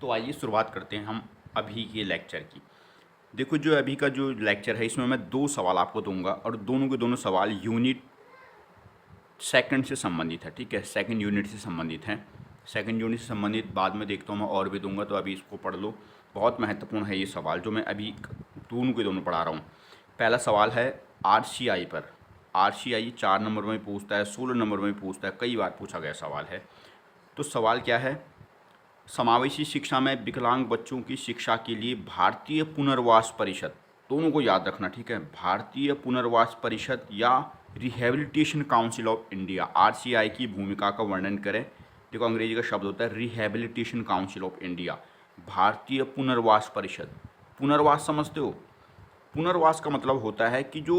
तो आइए शुरुआत करते हैं हम अभी के लेक्चर की। देखो, जो अभी का जो लेक्चर है इसमें मैं 2 सवाल आपको दूँगा और दोनों के दोनों सवाल यूनिट सेकंड से संबंधित है, ठीक है? सेकंड यूनिट से संबंधित हैं। सेकंड यूनिट से संबंधित बाद में देखता हूँ मैं और भी दूँगा, तो अभी इसको पढ़ लो। बहुत महत्वपूर्ण है ये सवाल जो मैं अभी दोनों के दोनों पढ़ा रहा हूँ। पहला सवाल है आरसीआई पर। आरसीआई 4 नंबर में पूछता है, 16 नंबर में पूछता है, कई बार पूछा गया सवाल है। तो सवाल क्या है? समावेशी शिक्षा में विकलांग बच्चों की शिक्षा के लिए भारतीय पुनर्वास परिषद, दोनों को याद रखना, ठीक है? भारतीय पुनर्वास परिषद या rehabilitation council of India, RCI की भूमिका का वर्णन करें। देखो, अंग्रेजी का शब्द होता है रिहेबिलिटेशन काउंसिल ऑफ इंडिया, भारतीय पुनर्वास परिषद। पुनर्वास समझते हो? पुनर्वास का मतलब होता है कि जो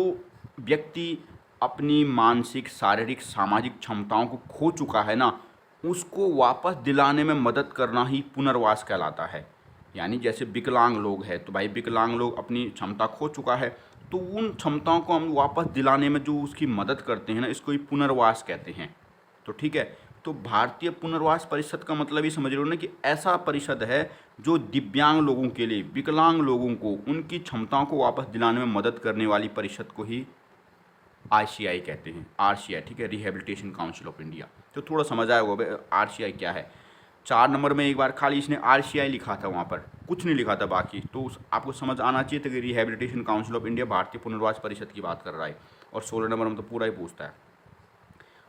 व्यक्ति अपनी मानसिक, शारीरिक, सामाजिक क्षमताओं को खो चुका है ना, उसको वापस दिलाने में मदद करना ही पुनर्वास कहलाता है। यानी जैसे विकलांग लोग हैं, तो भाई विकलांग लोग अपनी क्षमता खो चुका है, तो उन क्षमताओं को हम वापस दिलाने में जो उसकी मदद करते हैं ना, इसको ही पुनर्वास कहते हैं। तो ठीक है, तो भारतीय पुनर्वास परिषद का मतलब ये समझ रहे हो ना कि ऐसा परिषद है जो दिव्यांग लोगों के लिए, विकलांग लोगों को उनकी क्षमताओं को वापस दिलाने में मदद करने वाली परिषद को ही आरसीआई कहते हैं। आरसीआई, ठीक है, रिहेबिलिटेशन काउंसिल ऑफ इंडिया। तो थोड़ा समझ आया होगा आरसीआई क्या है। 4 नंबर में एक बार खाली इसने आरसीआई लिखा था, वहाँ पर कुछ नहीं लिखा था बाकी, तो आपको समझ आना चाहिए था कि रिहेबिलिटेशन काउंसिल ऑफ इंडिया भारतीय पुनर्वास परिषद की बात कर रहा है। और 16 नंबर में तो पूरा ही पूछता है।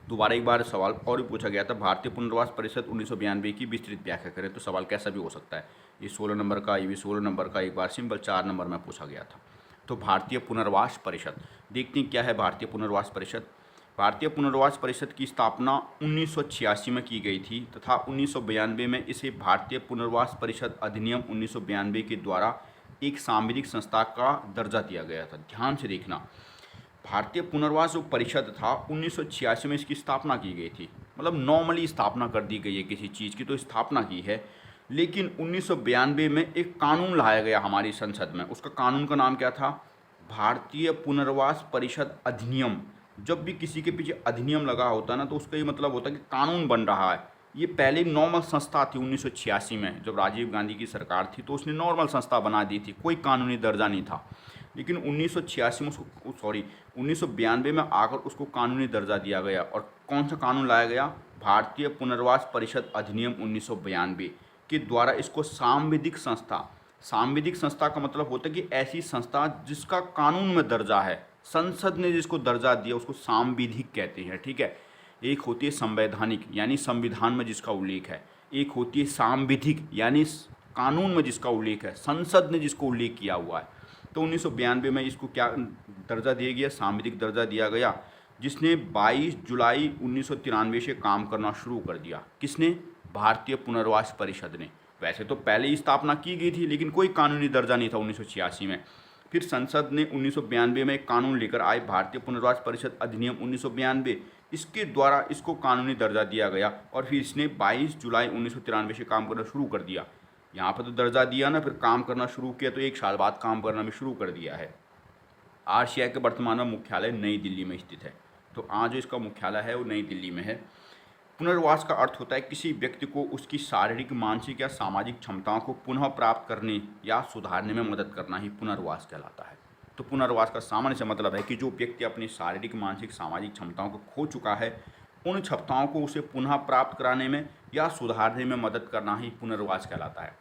दोबारा एक बार सवाल और भी पूछा गया था, भारतीय पुनर्वास परिषद 1992 की विस्तृत व्याख्या करें। तो सवाल कैसा भी हो सकता है, ये 16 नंबर का, ये भी 16 नंबर का, एक बार सिंपल 4 नंबर में पूछा गया था। तो भारतीय पुनर्वास परिषद देखते हैं क्या है। भारतीय पुनर्वास परिषद, भारतीय पुनर्वास परिषद की स्थापना 1986 में की गई थी तथा 1992 में इसे भारतीय पुनर्वास परिषद अधिनियम 1992 के द्वारा एक सांविधिक संस्था का दर्जा दिया गया था। ध्यान से देखना, भारतीय पुनर्वास जो परिषद था 1986 में इसकी स्थापना की गई थी। मतलब नॉर्मली स्थापना कर दी गई है किसी चीज़ की, तो स्थापना की है। लेकिन 1992 में एक कानून लाया गया हमारी संसद में। उसका कानून का नाम क्या था? भारतीय पुनर्वास परिषद अधिनियम। जब भी किसी के पीछे अधिनियम लगा होता है ना, तो उसका ये मतलब होता है कि कानून बन रहा है। ये पहले नॉर्मल संस्था थी 1986 में, जब राजीव गांधी की सरकार थी तो उसने नॉर्मल संस्था बना दी थी, कोई कानूनी दर्जा नहीं था। लेकिन 1986 में उसको, सॉरी, 1992 में आकर उसको कानूनी दर्जा दिया गया। और कौन सा कानून लाया गया? भारतीय पुनर्वास परिषद अधिनियम 1992 के द्वारा इसको सांविधिक संस्था, सांविधिक संस्था का मतलब होता है कि ऐसी संस्था जिसका कानून में दर्जा है, संसद ने जिसको दर्जा दिया उसको सांविधिक कहते हैं, ठीक है? एक होती है संवैधानिक, यानी संविधान में जिसका उल्लेख है। एक होती है सांविधिक, यानी कानून में जिसका उल्लेख है, संसद ने जिसको उल्लेख किया हुआ है। तो 1992 में इसको क्या दर्जा दिया गया? सांविधिक दर्जा दिया गया, जिसने 22 जुलाई 1993 से काम करना शुरू कर दिया। किसने? भारतीय पुनर्वास परिषद ने। वैसे तो पहले ही स्थापना की गई थी, लेकिन कोई कानूनी दर्जा नहीं था 1986 में। फिर संसद ने 1992 में एक कानून लेकर आए, भारतीय पुनर्वास परिषद अधिनियम 1992। इसके द्वारा इसको कानूनी दर्जा दिया गया और फिर इसने 22 जुलाई 1993 से काम करना शुरू कर दिया। यहाँ पर तो दर्जा दिया ना, फिर काम करना शुरू किया तो 1 साल बाद काम करना भी शुरू कर दिया है। आरसीआई के वर्तमान में मुख्यालय नई दिल्ली में स्थित है। तो आज जो इसका मुख्यालय है वो नई दिल्ली में है। पुनर्वास का अर्थ होता है किसी व्यक्ति को उसकी शारीरिक, मानसिक या सामाजिक क्षमताओं को पुनः प्राप्त करने या सुधारने में मदद करना ही पुनर्वास कहलाता है। तो पुनर्वास का सामान्य से मतलब है कि जो व्यक्ति अपनी शारीरिक, मानसिक, सामाजिक क्षमताओं को खो चुका है, उन क्षमताओं को उसे पुनः प्राप्त कराने में या सुधारने में मदद करना ही पुनर्वास कहलाता है।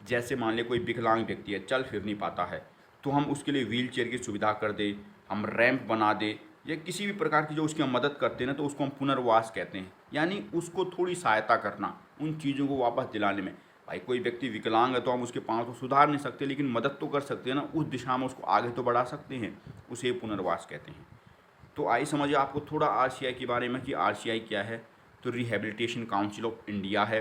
जैसे मान लें कोई विकलांग व्यक्ति है, चल फिर नहीं पाता है, तो हम उसके लिए व्हील चेयर की सुविधा कर दें, हम रैंप बना दें या किसी भी प्रकार की जो उसकी हम मदद करते हैं ना, तो उसको हम पुनर्वास कहते हैं। यानी उसको थोड़ी सहायता करना उन चीज़ों को वापस दिलाने में। भाई कोई व्यक्ति विकलांग है तो हम उसके पाँव तो सुधार नहीं सकते, लेकिन मदद तो कर सकते हैं ना, उस दिशा में उसको आगे तो बढ़ा सकते हैं, उसे पुनर्वास कहते हैं। तो आइए समझिए आपको थोड़ा आरसीआई के बारे में कि आरसीआई क्या है। तो रिहेबिलिटेशन काउंसिल ऑफ इंडिया है।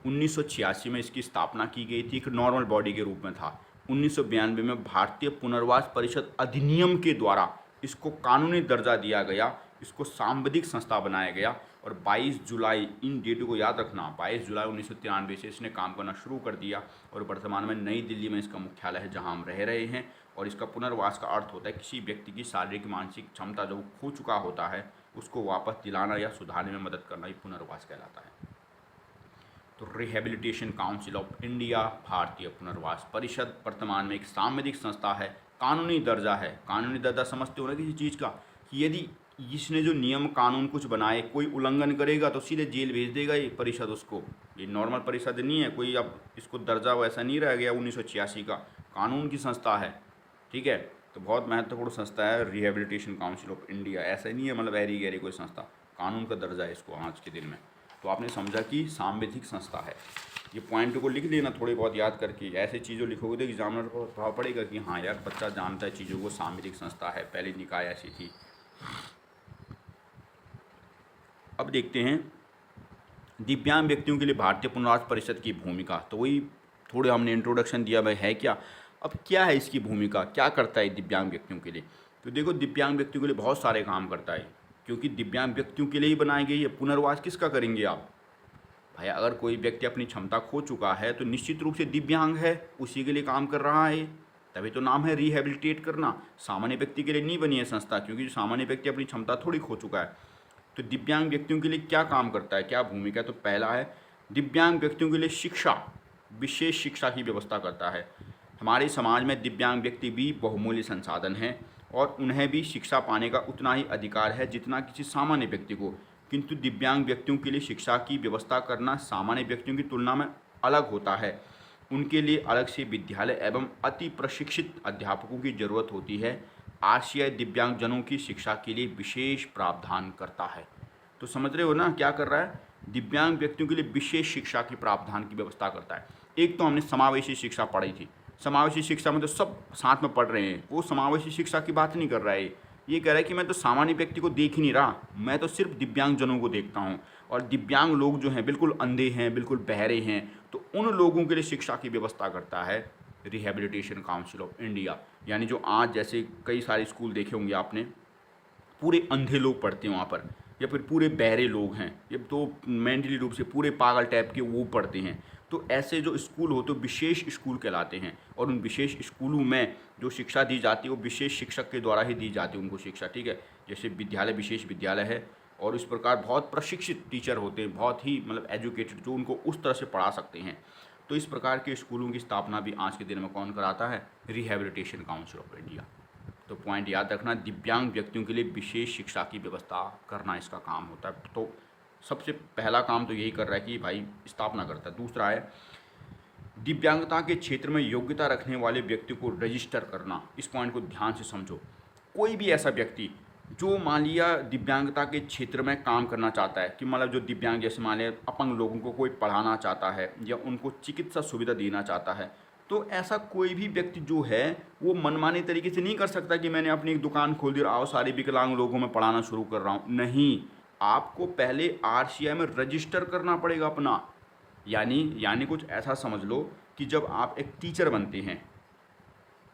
1986 में इसकी स्थापना की गई थी, एक नॉर्मल बॉडी के रूप में था। 1992 में भारतीय पुनर्वास परिषद अधिनियम के द्वारा इसको कानूनी दर्जा दिया गया, इसको सांविधिक संस्था बनाया गया और 22 जुलाई, इन डेटों को याद रखना, 22 जुलाई 1993 से इसने काम करना शुरू कर दिया और वर्तमान में नई दिल्ली में इसका मुख्यालय है, जहां हम रह रहे हैं। और इसका पुनर्वास का अर्थ होता है किसी व्यक्ति की शारीरिक, मानसिक क्षमता जो खो चुका होता है उसको वापस दिलाना या सुधारने में मदद करना ही पुनर्वास कहलाता है। तो रिहेबिलिटेशन काउंसिल ऑफ इंडिया, भारतीय पुनर्वास परिषद, वर्तमान में एक सांविधिक संस्था है, कानूनी दर्जा है। कानूनी दर्जा समझते हो ना किसी चीज़ का, कि यदि इसने जो नियम कानून कुछ बनाए कोई उल्लंघन करेगा तो सीधे जेल भेज देगा ये परिषद उसको। ये नॉर्मल परिषद नहीं है कोई, अब इसको दर्जा वैसा नहीं रह गया 1986 का, कानून की संस्था है, ठीक है। तो बहुत महत्वपूर्ण संस्था है रिहेबिलिटेशन काउंसिल ऑफ इंडिया, ऐसा नहीं है मतलब ऐरी गहरी कोई संस्था, कानून का दर्जा है इसको आज के दिन में। तो आपने समझा कि सांविधिक संस्था है। ये पॉइंट को लिख लेना थोड़ी बहुत याद करके, ऐसे चीज़ों लिखोगे तो एग्जामिनर को प्रभाव पड़ेगा कि हाँ यार बच्चा जानता है चीज़ों को, सांविधिक संस्था है, पहली निकाय ऐसी थी। अब देखते हैं दिव्यांग व्यक्तियों के लिए भारतीय पुनर्वास परिषद की भूमिका। तो वही थोड़े हमने इंट्रोडक्शन दिया भाई है क्या, अब क्या है इसकी भूमिका, क्या करता है दिव्यांग व्यक्तियों के लिए। तो देखो दिव्यांग व्यक्तियों के लिए बहुत सारे काम करता है, क्योंकि दिव्यांग व्यक्तियों के लिए ही बनाई गई है। पुनर्वास किसका करेंगे आप भाई, अगर कोई व्यक्ति अपनी क्षमता खो चुका है तो निश्चित रूप से दिव्यांग है, उसी के लिए काम कर रहा है, तभी तो नाम है रिहेबिलिटेट करना। सामान्य व्यक्ति के लिए नहीं बनी है संस्था, क्योंकि सामान्य व्यक्ति अपनी क्षमता थोड़ी खो चुका है। तो दिव्यांग व्यक्तियों के लिए क्या काम करता है, क्या भूमिका, तो पहला है दिव्यांग व्यक्तियों के लिए शिक्षा, विशेष शिक्षा की व्यवस्था करता है। हमारे समाज में दिव्यांग व्यक्ति भी बहुमूल्य संसाधन हैं और उन्हें भी शिक्षा पाने का उतना ही अधिकार है जितना किसी सामान्य व्यक्ति को, किंतु दिव्यांग व्यक्तियों के लिए शिक्षा की व्यवस्था करना सामान्य व्यक्तियों की तुलना में अलग होता है। उनके लिए अलग से विद्यालय एवं अति प्रशिक्षित अध्यापकों की जरूरत होती है। आरसीआई दिव्यांगजनों की शिक्षा के लिए विशेष प्रावधान करता है। तो समझ रहे हो ना क्या कर रहा है, दिव्यांग व्यक्तियों के लिए विशेष शिक्षा की प्रावधान की व्यवस्था करता है। एक तो हमने समावेशी शिक्षा पढ़ी थी, समावेशी शिक्षा में तो सब साथ में पढ़ रहे हैं, वो समावेशी शिक्षा की बात नहीं कर रहा है, ये कह रहा है कि मैं तो सामान्य व्यक्ति को देख ही नहीं रहा, मैं तो सिर्फ दिव्यांगजनों को देखता हूँ। और दिव्यांग लोग जो हैं बिल्कुल अंधे हैं, बिल्कुल बहरे हैं, तो उन लोगों के लिए शिक्षा की व्यवस्था करता है रिहेबिलिटेशन काउंसिल ऑफ इंडिया। यानी जो आज जैसे कई सारे स्कूल देखे होंगे आपने, पूरे अंधे लोग पढ़ते हैं वहाँ पर, या फिर पूरे बहरे लोग हैं, या तो मेंटली रूप से पूरे पागल टाइप के वो पढ़ते हैं। तो ऐसे जो स्कूल हो तो विशेष स्कूल कहलाते हैं, और उन विशेष स्कूलों में जो शिक्षा दी जाती है वो विशेष शिक्षक के द्वारा ही दी जाती है उनको शिक्षा, ठीक है। जैसे विद्यालय विशेष विद्यालय है, और इस प्रकार बहुत प्रशिक्षित टीचर होते हैं, बहुत ही मतलब एजुकेटेड, जो उनको उस तरह से पढ़ा सकते हैं। तो इस प्रकार के स्कूलों की स्थापना भी आज के दिन में कौन कराता है, रिहेबिलिटेशन काउंसिल ऑफ इंडिया। तो पॉइंट याद रखना, दिव्यांग व्यक्तियों के लिए विशेष शिक्षा की व्यवस्था करना इसका काम होता है। तो सबसे पहला काम तो यही कर रहा है कि भाई स्थापना करता है। दूसरा है दिव्यांगता के क्षेत्र में योग्यता रखने वाले व्यक्ति को रजिस्टर करना। इस पॉइंट को ध्यान से समझो। कोई भी ऐसा व्यक्ति जो मान लिया दिव्यांगता के क्षेत्र में काम करना चाहता है, कि मतलब जो दिव्यांग जैसे मान लिया अपंग लोगों को कोई पढ़ाना चाहता है या उनको चिकित्सा सुविधा देना चाहता है, तो ऐसा कोई भी व्यक्ति जो है वो मनमाने तरीके से नहीं कर सकता कि मैंने अपनी एक दुकान खोल दी और आओ सारे विकलांग लोगों में पढ़ाना शुरू कर रहा हूँ। नहीं, आपको पहले आरसीआई में रजिस्टर करना पड़ेगा अपना। यानी कुछ ऐसा समझ लो कि जब आप एक टीचर बनते हैं,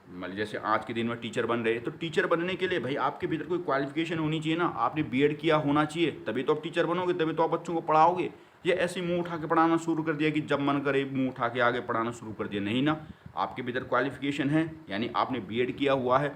मतलब जैसे आज के दिन में टीचर बन रहे हैं, तो टीचर बनने के लिए भाई आपके भीतर कोई क्वालिफिकेशन होनी चाहिए ना, आपने बीएड किया होना चाहिए, तभी तो आप टीचर बनोगे, तभी तो आप बच्चों को पढ़ाओगे। ये ऐसे मुंह उठा के पढ़ाना शुरू कर दिया कि जब मन करे मुंह उठा के आगे पढ़ाना शुरू कर दिया, नहीं ना, आपके भीतर क्वालिफिकेशन है, यानी आपने बीएड किया हुआ है।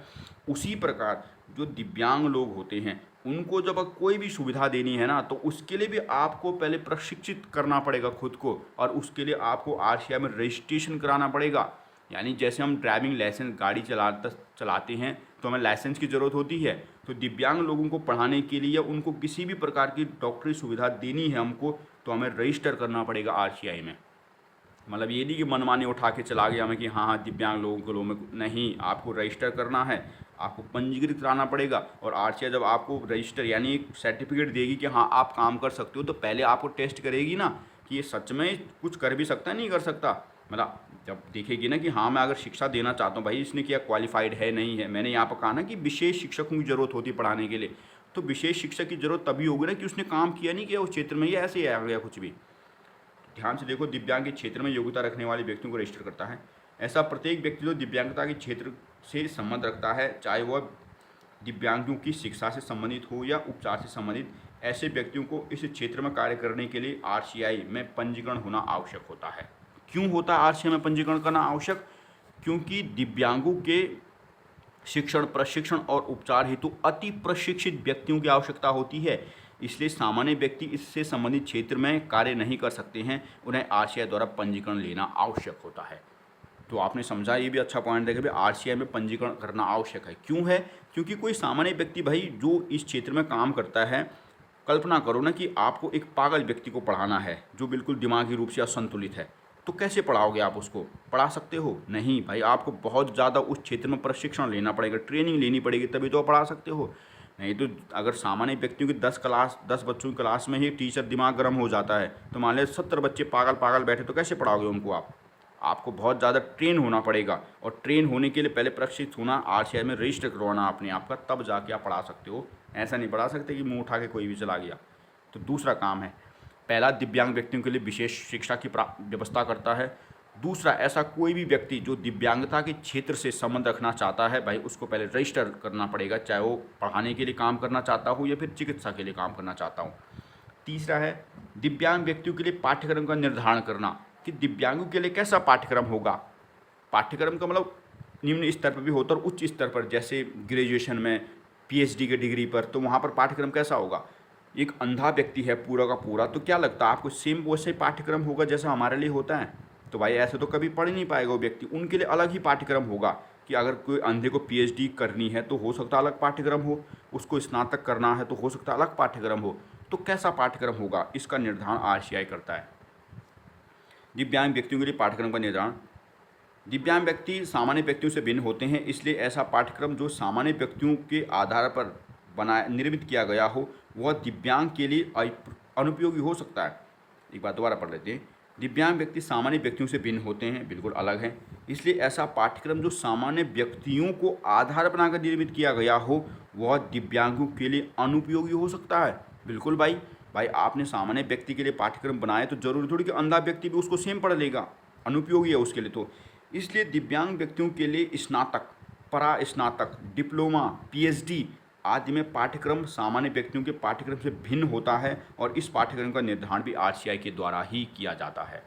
उसी प्रकार जो दिव्यांग लोग होते हैं उनको जब कोई भी सुविधा देनी है ना, तो उसके लिए भी आपको पहले प्रशिक्षित करना पड़ेगा खुद को, और उसके लिए आपको आरसीआई में रजिस्ट्रेशन कराना पड़ेगा। यानी जैसे हम ड्राइविंग लाइसेंस गाड़ी चलाते हैं तो हमें लाइसेंस की ज़रूरत होती है, तो दिव्यांग लोगों को पढ़ाने के लिए या उनको किसी भी प्रकार की डॉक्टरी सुविधा देनी है हमको, तो हमें रजिस्टर करना पड़ेगा आरसीआई में। मतलब ये नहीं कि मनमाने उठा के चला गया हमें कि हाँ दिव्यांग लोगों को में नहीं, आपको रजिस्टर करना है, आपको पंजीकृत कराना पड़ेगा। और आरसीआई जब आपको रजिस्टर यानी एक सर्टिफिकेट देगी कि हाँ आप काम कर सकते हो, तो पहले आपको टेस्ट करेगी ना कि ये सच में कुछ कर भी सकता है नहीं कर सकता। मतलब जब देखेगी ना कि हाँ मैं अगर शिक्षा देना चाहता हूँ, भाई इसने क्या क्वालिफाइड है नहीं है। मैंने यहाँ पर कहा ना कि विशेष शिक्षकों की ज़रूरत होती है पढ़ाने के लिए, तो विशेष शिक्षक की ज़रूरत तभी होगी ना कि उसने काम किया नहीं किया उस क्षेत्र में, ये ऐसे ही आ गया कुछ भी। ध्यान से देखो, दिव्यांग के क्षेत्र में योग्यता रखने वाले व्यक्तियों को रजिस्टर करता है। ऐसा प्रत्येक व्यक्ति जो दिव्यांगता के क्षेत्र से संबंध रखता है, चाहे वह दिव्यांगों की शिक्षा से संबंधित हो या उपचार से संबंधित, ऐसे व्यक्तियों को इस क्षेत्र में कार्य करने के लिए आरसीआई में पंजीकरण होना आवश्यक होता है। क्यों होता है आरसीआई में पंजीकरण करना आवश्यक? क्योंकि दिव्यांगों के शिक्षण, प्रशिक्षण और उपचार हेतु अति प्रशिक्षित व्यक्तियों की आवश्यकता होती है। इसलिए सामान्य व्यक्ति इससे संबंधित क्षेत्र में कार्य नहीं कर सकते हैं, उन्हें आरसीआई द्वारा पंजीकरण लेना आवश्यक होता है। तो आपने समझा, ये भी अच्छा पॉइंट है कि भाई आरसीआई में पंजीकरण करना आवश्यक है। क्यों है? क्योंकि कोई सामान्य व्यक्ति भाई जो इस क्षेत्र में काम करता है, कल्पना करो ना कि आपको एक पागल व्यक्ति को पढ़ाना है जो बिल्कुल दिमागी रूप से असंतुलित है, तो कैसे पढ़ाओगे आप उसको? पढ़ा सकते हो? नहीं भाई, आपको बहुत ज़्यादा उस क्षेत्र में प्रशिक्षण लेना पड़ेगा, ट्रेनिंग लेनी पड़ेगी, तभी तो आप पढ़ा सकते हो। नहीं तो अगर सामान्य व्यक्तियों की 10 बच्चों की क्लास में ही टीचर दिमाग गर्म हो जाता है, तो मान लो 70 बच्चे पागल पागल बैठे, तो कैसे पढ़ाओगे उनको आप? आपको बहुत ज़्यादा ट्रेन होना पड़ेगा, और ट्रेन होने के लिए पहले प्रशिक्षित होना, आरसीआई में रजिस्टर करवाना अपने आप का, तब जाके आप पढ़ा सकते हो। ऐसा नहीं पढ़ा सकते कि मुंह उठा के कोई भी चला गया। तो दूसरा काम है, पहला दिव्यांग व्यक्तियों के लिए विशेष शिक्षा की व्यवस्था करता है। दूसरा, ऐसा कोई भी व्यक्ति जो दिव्यांगता के क्षेत्र से संबंध रखना चाहता है भाई, उसको पहले रजिस्टर करना पड़ेगा, चाहे वो पढ़ाने के लिए काम करना चाहता हो या फिर चिकित्सा के लिए काम करना चाहता हो। तीसरा है दिव्यांग व्यक्तियों के लिए पाठ्यक्रम का निर्धारण करना कि दिव्यांगों के लिए कैसा पाठ्यक्रम होगा। पाठ्यक्रम का मतलब निम्न स्तर पर भी होता है और उच्च स्तर पर, जैसे ग्रेजुएशन में, पीएचडी के डिग्री पर, तो वहाँ पर पाठ्यक्रम कैसा होगा। एक अंधा व्यक्ति है पूरा का पूरा, तो क्या लगता है आपको सेम वैसे पाठ्यक्रम होगा जैसा हमारे लिए होता है? तो भाई ऐसे तो कभी पढ़ ही नहीं पाएगा वो व्यक्ति। उनके लिए अलग ही पाठ्यक्रम होगा कि अगर कोई अंधे को पीएचडी करनी है तो हो सकता है अलग पाठ्यक्रम हो, उसको स्नातक करना है तो हो सकता है अलग पाठ्यक्रम हो। तो कैसा पाठ्यक्रम होगा, इसका निर्धारण आरसीआई करता है। दिव्यांग व्यक्तियों के लिए पाठ्यक्रम का निर्धारण। दिव्यांग व्यक्ति सामान्य व्यक्तियों से भिन्न होते हैं, इसलिए ऐसा पाठ्यक्रम जो सामान्य व्यक्तियों के आधार पर निर्मित किया गया हो, वह दिव्यांग के लिए अनुपयोगी हो सकता है। एक बात दोबारा पढ़ लेते हैं। दिव्यांग व्यक्ति सामान्य व्यक्तियों से भिन्न होते हैं, बिल्कुल अलग हैं, इसलिए ऐसा पाठ्यक्रम जो सामान्य व्यक्तियों को आधार बनाकर निर्मित किया गया हो, वह दिव्यांगों के लिए अनुपयोगी हो सकता है। बिल्कुल भाई आपने सामान्य व्यक्ति के लिए पाठ्यक्रम बनाए तो जरूरी थोड़ी कि अंधा व्यक्ति भी उसको सेम पढ़ लेगा, अनुपयोगी है उसके लिए। तो इसलिए दिव्यांग व्यक्तियों के लिए स्नातक, परास्नातक, डिप्लोमा, पीएचडी आदि में पाठ्यक्रम सामान्य व्यक्तियों के पाठ्यक्रम से भिन्न होता है, और इस पाठ्यक्रम का निर्धारण भी आरसीआई के द्वारा ही किया जाता है।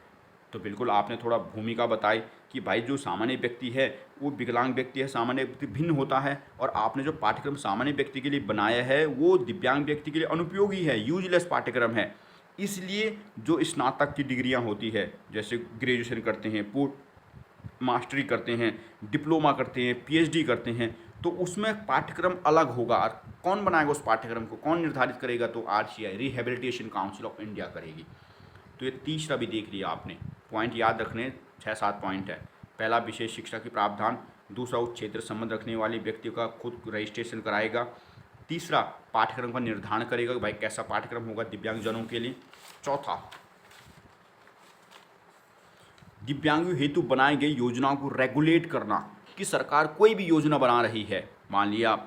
तो बिल्कुल आपने थोड़ा भूमिका बताई कि भाई जो सामान्य व्यक्ति है वो विकलांग व्यक्ति है, सामान्य व्यक्ति भिन्न होता है, और आपने जो पाठ्यक्रम सामान्य व्यक्ति के लिए बनाया है वो दिव्यांग व्यक्ति के लिए अनुपयोगी है, यूजलेस पाठ्यक्रम है। इसलिए जो स्नातक की डिग्रियां होती है, जैसे ग्रेजुएशन करते हैं, मास्टरी करते हैं, डिप्लोमा करते हैं, पीएचडी करते हैं, तो उसमें पाठ्यक्रम अलग होगा। और कौन बनाएगा उस पाठ्यक्रम को, कौन निर्धारित करेगा? तो RCI, rehabilitation council of India करेगी। तो ये तीसरा भी देख लिया आपने, पॉइंट याद रखने 6-7 पॉइंट है। पहला, विशेष शिक्षा की प्रावधान। दूसरा, उस क्षेत्र संबंध रखने वाले व्यक्ति का खुद रजिस्ट्रेशन कराएगा। तीसरा, पाठ्यक्रम का निर्धारण करेगा कि भाई कैसा पाठ्यक्रम होगा दिव्यांगजनों के लिए। चौथा, दिव्यांगों हेतु बनाई गई योजनाओं को रेगुलेट करना, कि सरकार कोई भी योजना बना रही है, मान लिया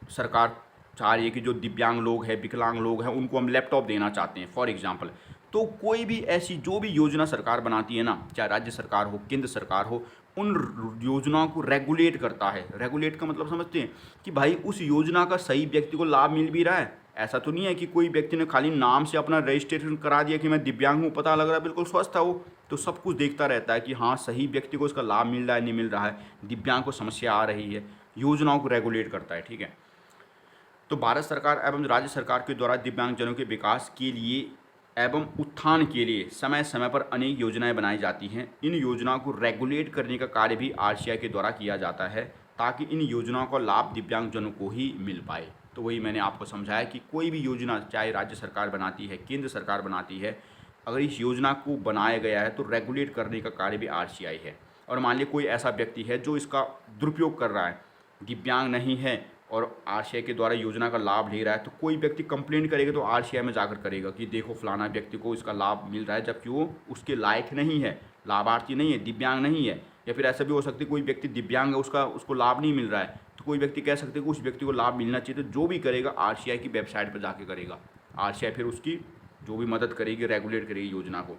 सरकार चाह रही है कि जो दिव्यांग लोग हैं, विकलांग लोग हैं, उनको हम लैपटॉप देना चाहते हैं फॉर एग्जांपल, तो कोई भी ऐसी जो भी योजना सरकार बनाती है ना, चाहे राज्य सरकार हो, केंद्र सरकार हो, उन योजनाओं को रेगुलेट करता है। रेगुलेट का मतलब समझते हैं कि भाई उस योजना का सही व्यक्ति को लाभ मिल भी रहा है। ऐसा तो नहीं है कि कोई व्यक्ति ने खाली नाम से अपना रजिस्ट्रेशन करा दिया कि मैं दिव्यांग हूँ, पता लग रहा है बिल्कुल स्वस्थ है वो, तो सब कुछ देखता रहता है कि हाँ सही व्यक्ति को इसका लाभ मिल रहा है, नहीं मिल रहा है, दिव्यांग को समस्या आ रही है। योजनाओं को रेगुलेट करता है, ठीक है। तो भारत सरकार एवं राज्य सरकार के द्वारा दिव्यांगजनों के विकास के लिए एवं उत्थान के लिए समय समय पर अनेक योजनाएं बनाई जाती हैं। इन योजनाओं को रेगुलेट करने का कार्य भी आरसीआई के द्वारा किया जाता है, ताकि इन योजनाओं का लाभ दिव्यांगजनों को ही मिल पाए। तो वही मैंने आपको समझाया कि कोई भी योजना, चाहे राज्य सरकार बनाती है, केंद्र सरकार बनाती है, अगर इस योजना को बनाया गया है तो रेगुलेट करने का कार्य भी आरसीआई है। और मान लीजिए कोई ऐसा व्यक्ति है जो इसका दुरुपयोग कर रहा है, दिव्यांग नहीं है और आरसीआई के द्वारा योजना का लाभ ले रहा है, तो कोई व्यक्ति कंप्लेंट करेगा तो आरसीआई में जाकर करेगा कि देखो फलाना व्यक्ति को इसका लाभ मिल रहा है, जबकि वो उसके लायक नहीं है, लाभार्थी नहीं है, दिव्यांग नहीं है। या फिर ऐसा भी हो सकता है कोई व्यक्ति दिव्यांग है, उसको लाभ नहीं मिल रहा है, तो कोई व्यक्ति कह सकते हैं कि उस व्यक्ति को लाभ मिलना चाहिए। तो जो भी करेगा आरसीआई की वेबसाइट पर जाके करेगा, आरसीआई फिर उसकी जो भी मदद करेगी, रेगुलेट करेगी योजना को।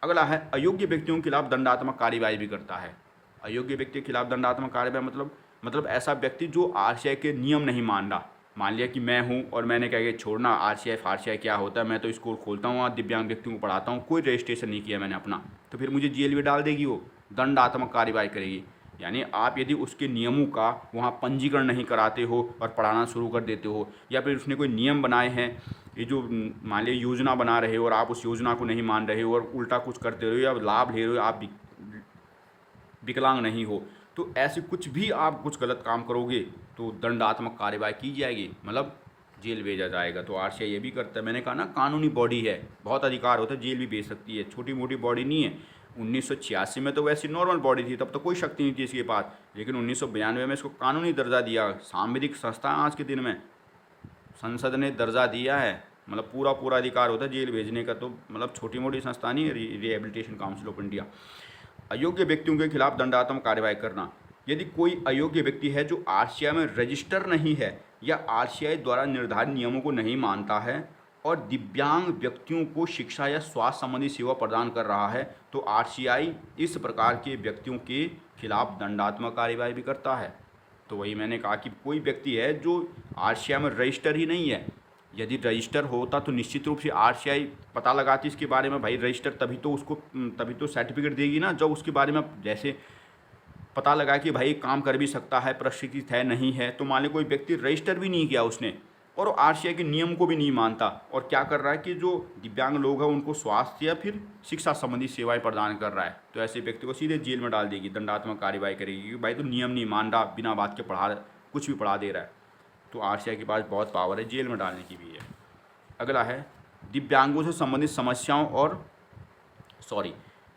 अगला है अयोग्य व्यक्तियों के खिलाफ दंडात्मक कार्यवाही भी करता है। अयोग्य व्यक्ति के खिलाफ दंडात्मक कार्यवाही मतलब ऐसा व्यक्ति जो आरसीआई के नियम नहीं मान रहा। मान लिया कि मैं हूँ और मैंने कहा कि छोड़ना आरसीआई क्या होता है, मैं तो स्कूल खोलता हूँ और दिव्यांग व्यक्तियों को पढ़ाता हूँ, कोई रजिस्ट्रेशन नहीं किया मैंने अपना, तो फिर मुझे जेल में डाल देगी, वो दंडात्मक कार्यवाही करेगी। यानी आप यदि उसके नियमों का वहाँ पंजीकरण नहीं कराते हो और पढ़ाना शुरू कर देते हो, या फिर उसने कोई नियम बनाए हैं ये जो मान लीजिए योजना बना रहे हो और आप उस योजना को नहीं मान रहे हो और उल्टा कुछ करते रहे हो या लाभ ले रहे हो, आप विकलांग नहीं हो, तो ऐसे कुछ भी आप कुछ गलत काम करोगे तो दंडात्मक कार्यवाही की जाएगी, मतलब जेल भेजा जाएगा। तो आरसीआई ये भी करता है। मैंने कहा ना कानूनी बॉडी है, बहुत अधिकार होता है, जेल भी भेज सकती है, छोटी मोटी बॉडी नहीं है। 1986 में तो वैसी नॉर्मल बॉडी थी, तब तो कोई शक्ति नहीं थी इसके पास, लेकिन 1992 में इसको कानूनी दर्जा दिया। सांविधिक संस्था आज के दिन में संसद ने दर्जा दिया है, मतलब पूरा पूरा अधिकार होता है जेल भेजने का। तो मतलब छोटी मोटी संस्था नहीं है रिहेबिलिटेशन काउंसिल ऑफ इंडिया। अयोग्य व्यक्तियों के खिलाफ दंडात्मक कार्रवाई करना। यदि कोई अयोग्य व्यक्ति है जो आरसीआई में रजिस्टर नहीं है या आरसीआई द्वारा निर्धारित नियमों को नहीं मानता है और दिव्यांग व्यक्तियों को शिक्षा या स्वास्थ्य संबंधी सेवा प्रदान कर रहा है, तो आरसीआई इस प्रकार के व्यक्तियों के खिलाफ दंडात्मक कार्रवाई भी करता है। तो वही मैंने कहा कि कोई व्यक्ति है जो आरसीआई में रजिस्टर ही नहीं है, यदि रजिस्टर होता तो निश्चित रूप से आरसीआई पता लगाती इसके बारे में, भाई रजिस्टर तभी तो सर्टिफिकेट देगी ना, जब उसके बारे में जैसे पता लगा कि भाई काम कर भी सकता है, प्रशिक्षित है नहीं है। तो मान लो कोई व्यक्ति रजिस्टर भी नहीं किया उसने और आरसीआई के नियम को भी नहीं मानता और क्या कर रहा है कि जो दिव्यांग लोग हैं उनको स्वास्थ्य या फिर शिक्षा संबंधी सेवाएं प्रदान कर रहा है, तो ऐसे व्यक्ति को सीधे जेल में डाल देगी, दंडात्मक कार्रवाई करेगी कि भाई तो नियम नहीं मान रहा, बिना बात के कुछ भी पढ़ा दे रहा है। तो आरसीआई के पास बहुत पावर है, जेल में डालने की भी है। अगला है दिव्यांगों से संबंधित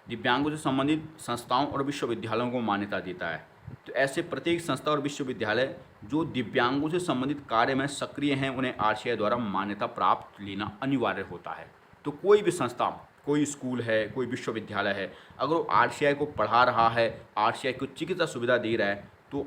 दिव्यांगों से संबंधित संस्थाओं और विश्वविद्यालयों को मान्यता देता है। तो ऐसे प्रत्येक संस्था और विश्वविद्यालय जो दिव्यांगों से संबंधित कार्य में सक्रिय हैं, उन्हें आरसीआई द्वारा मान्यता प्राप्त लेना अनिवार्य होता है। तो कोई भी संस्था, कोई स्कूल है, कोई विश्वविद्यालय है, अगर वो आरसीआई को पढ़ा रहा है, आरसीआई को चिकित्सा सुविधा दे रहा है, तो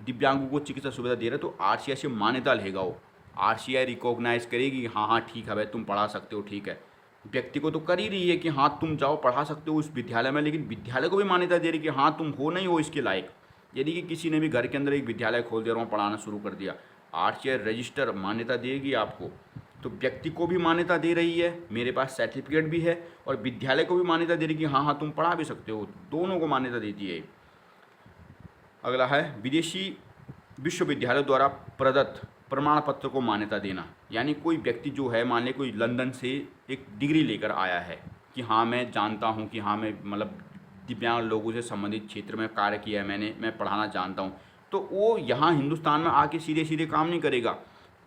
दिव्यांगों को चिकित्सा सुविधा दे रहा है, तो आरसीआई से मान्यता लेगा वो। आरसीआई रिकॉग्नाइज करेगी, हाँ ठीक है भाई तुम पढ़ा सकते हो, ठीक है। व्यक्ति को तो कर ही रही है कि हाँ तुम जाओ पढ़ा सकते हो उस विद्यालय में, लेकिन विद्यालय को भी मान्यता दे रही है कि हाँ तुम हो नहीं हो इसके लायक। यदि कि किसी ने भी घर के अंदर एक विद्यालय खोल दिया और पढ़ाना शुरू कर दिया, आरसीआई रजिस्टर मान्यता देगी आपको। तो व्यक्ति को भी मान्यता दे रही है, मेरे पास सर्टिफिकेट भी है, और विद्यालय को भी मान्यता दे रही है कि हाँ तुम पढ़ा भी सकते हो, दोनों को मान्यता देती है। अगला है विदेशी विश्वविद्यालय द्वारा प्रदत्त प्रमाण पत्र को मान्यता देना। यानी कोई व्यक्ति जो है, मान लें कोई लंदन से एक डिग्री लेकर आया है कि हाँ मैं जानता हूँ कि हाँ मैं मतलब दिव्यांग लोगों से संबंधित क्षेत्र में कार्य किया है मैंने, मैं पढ़ाना जानता हूँ, तो वो यहाँ हिंदुस्तान में आके सीधे सीधे काम नहीं करेगा,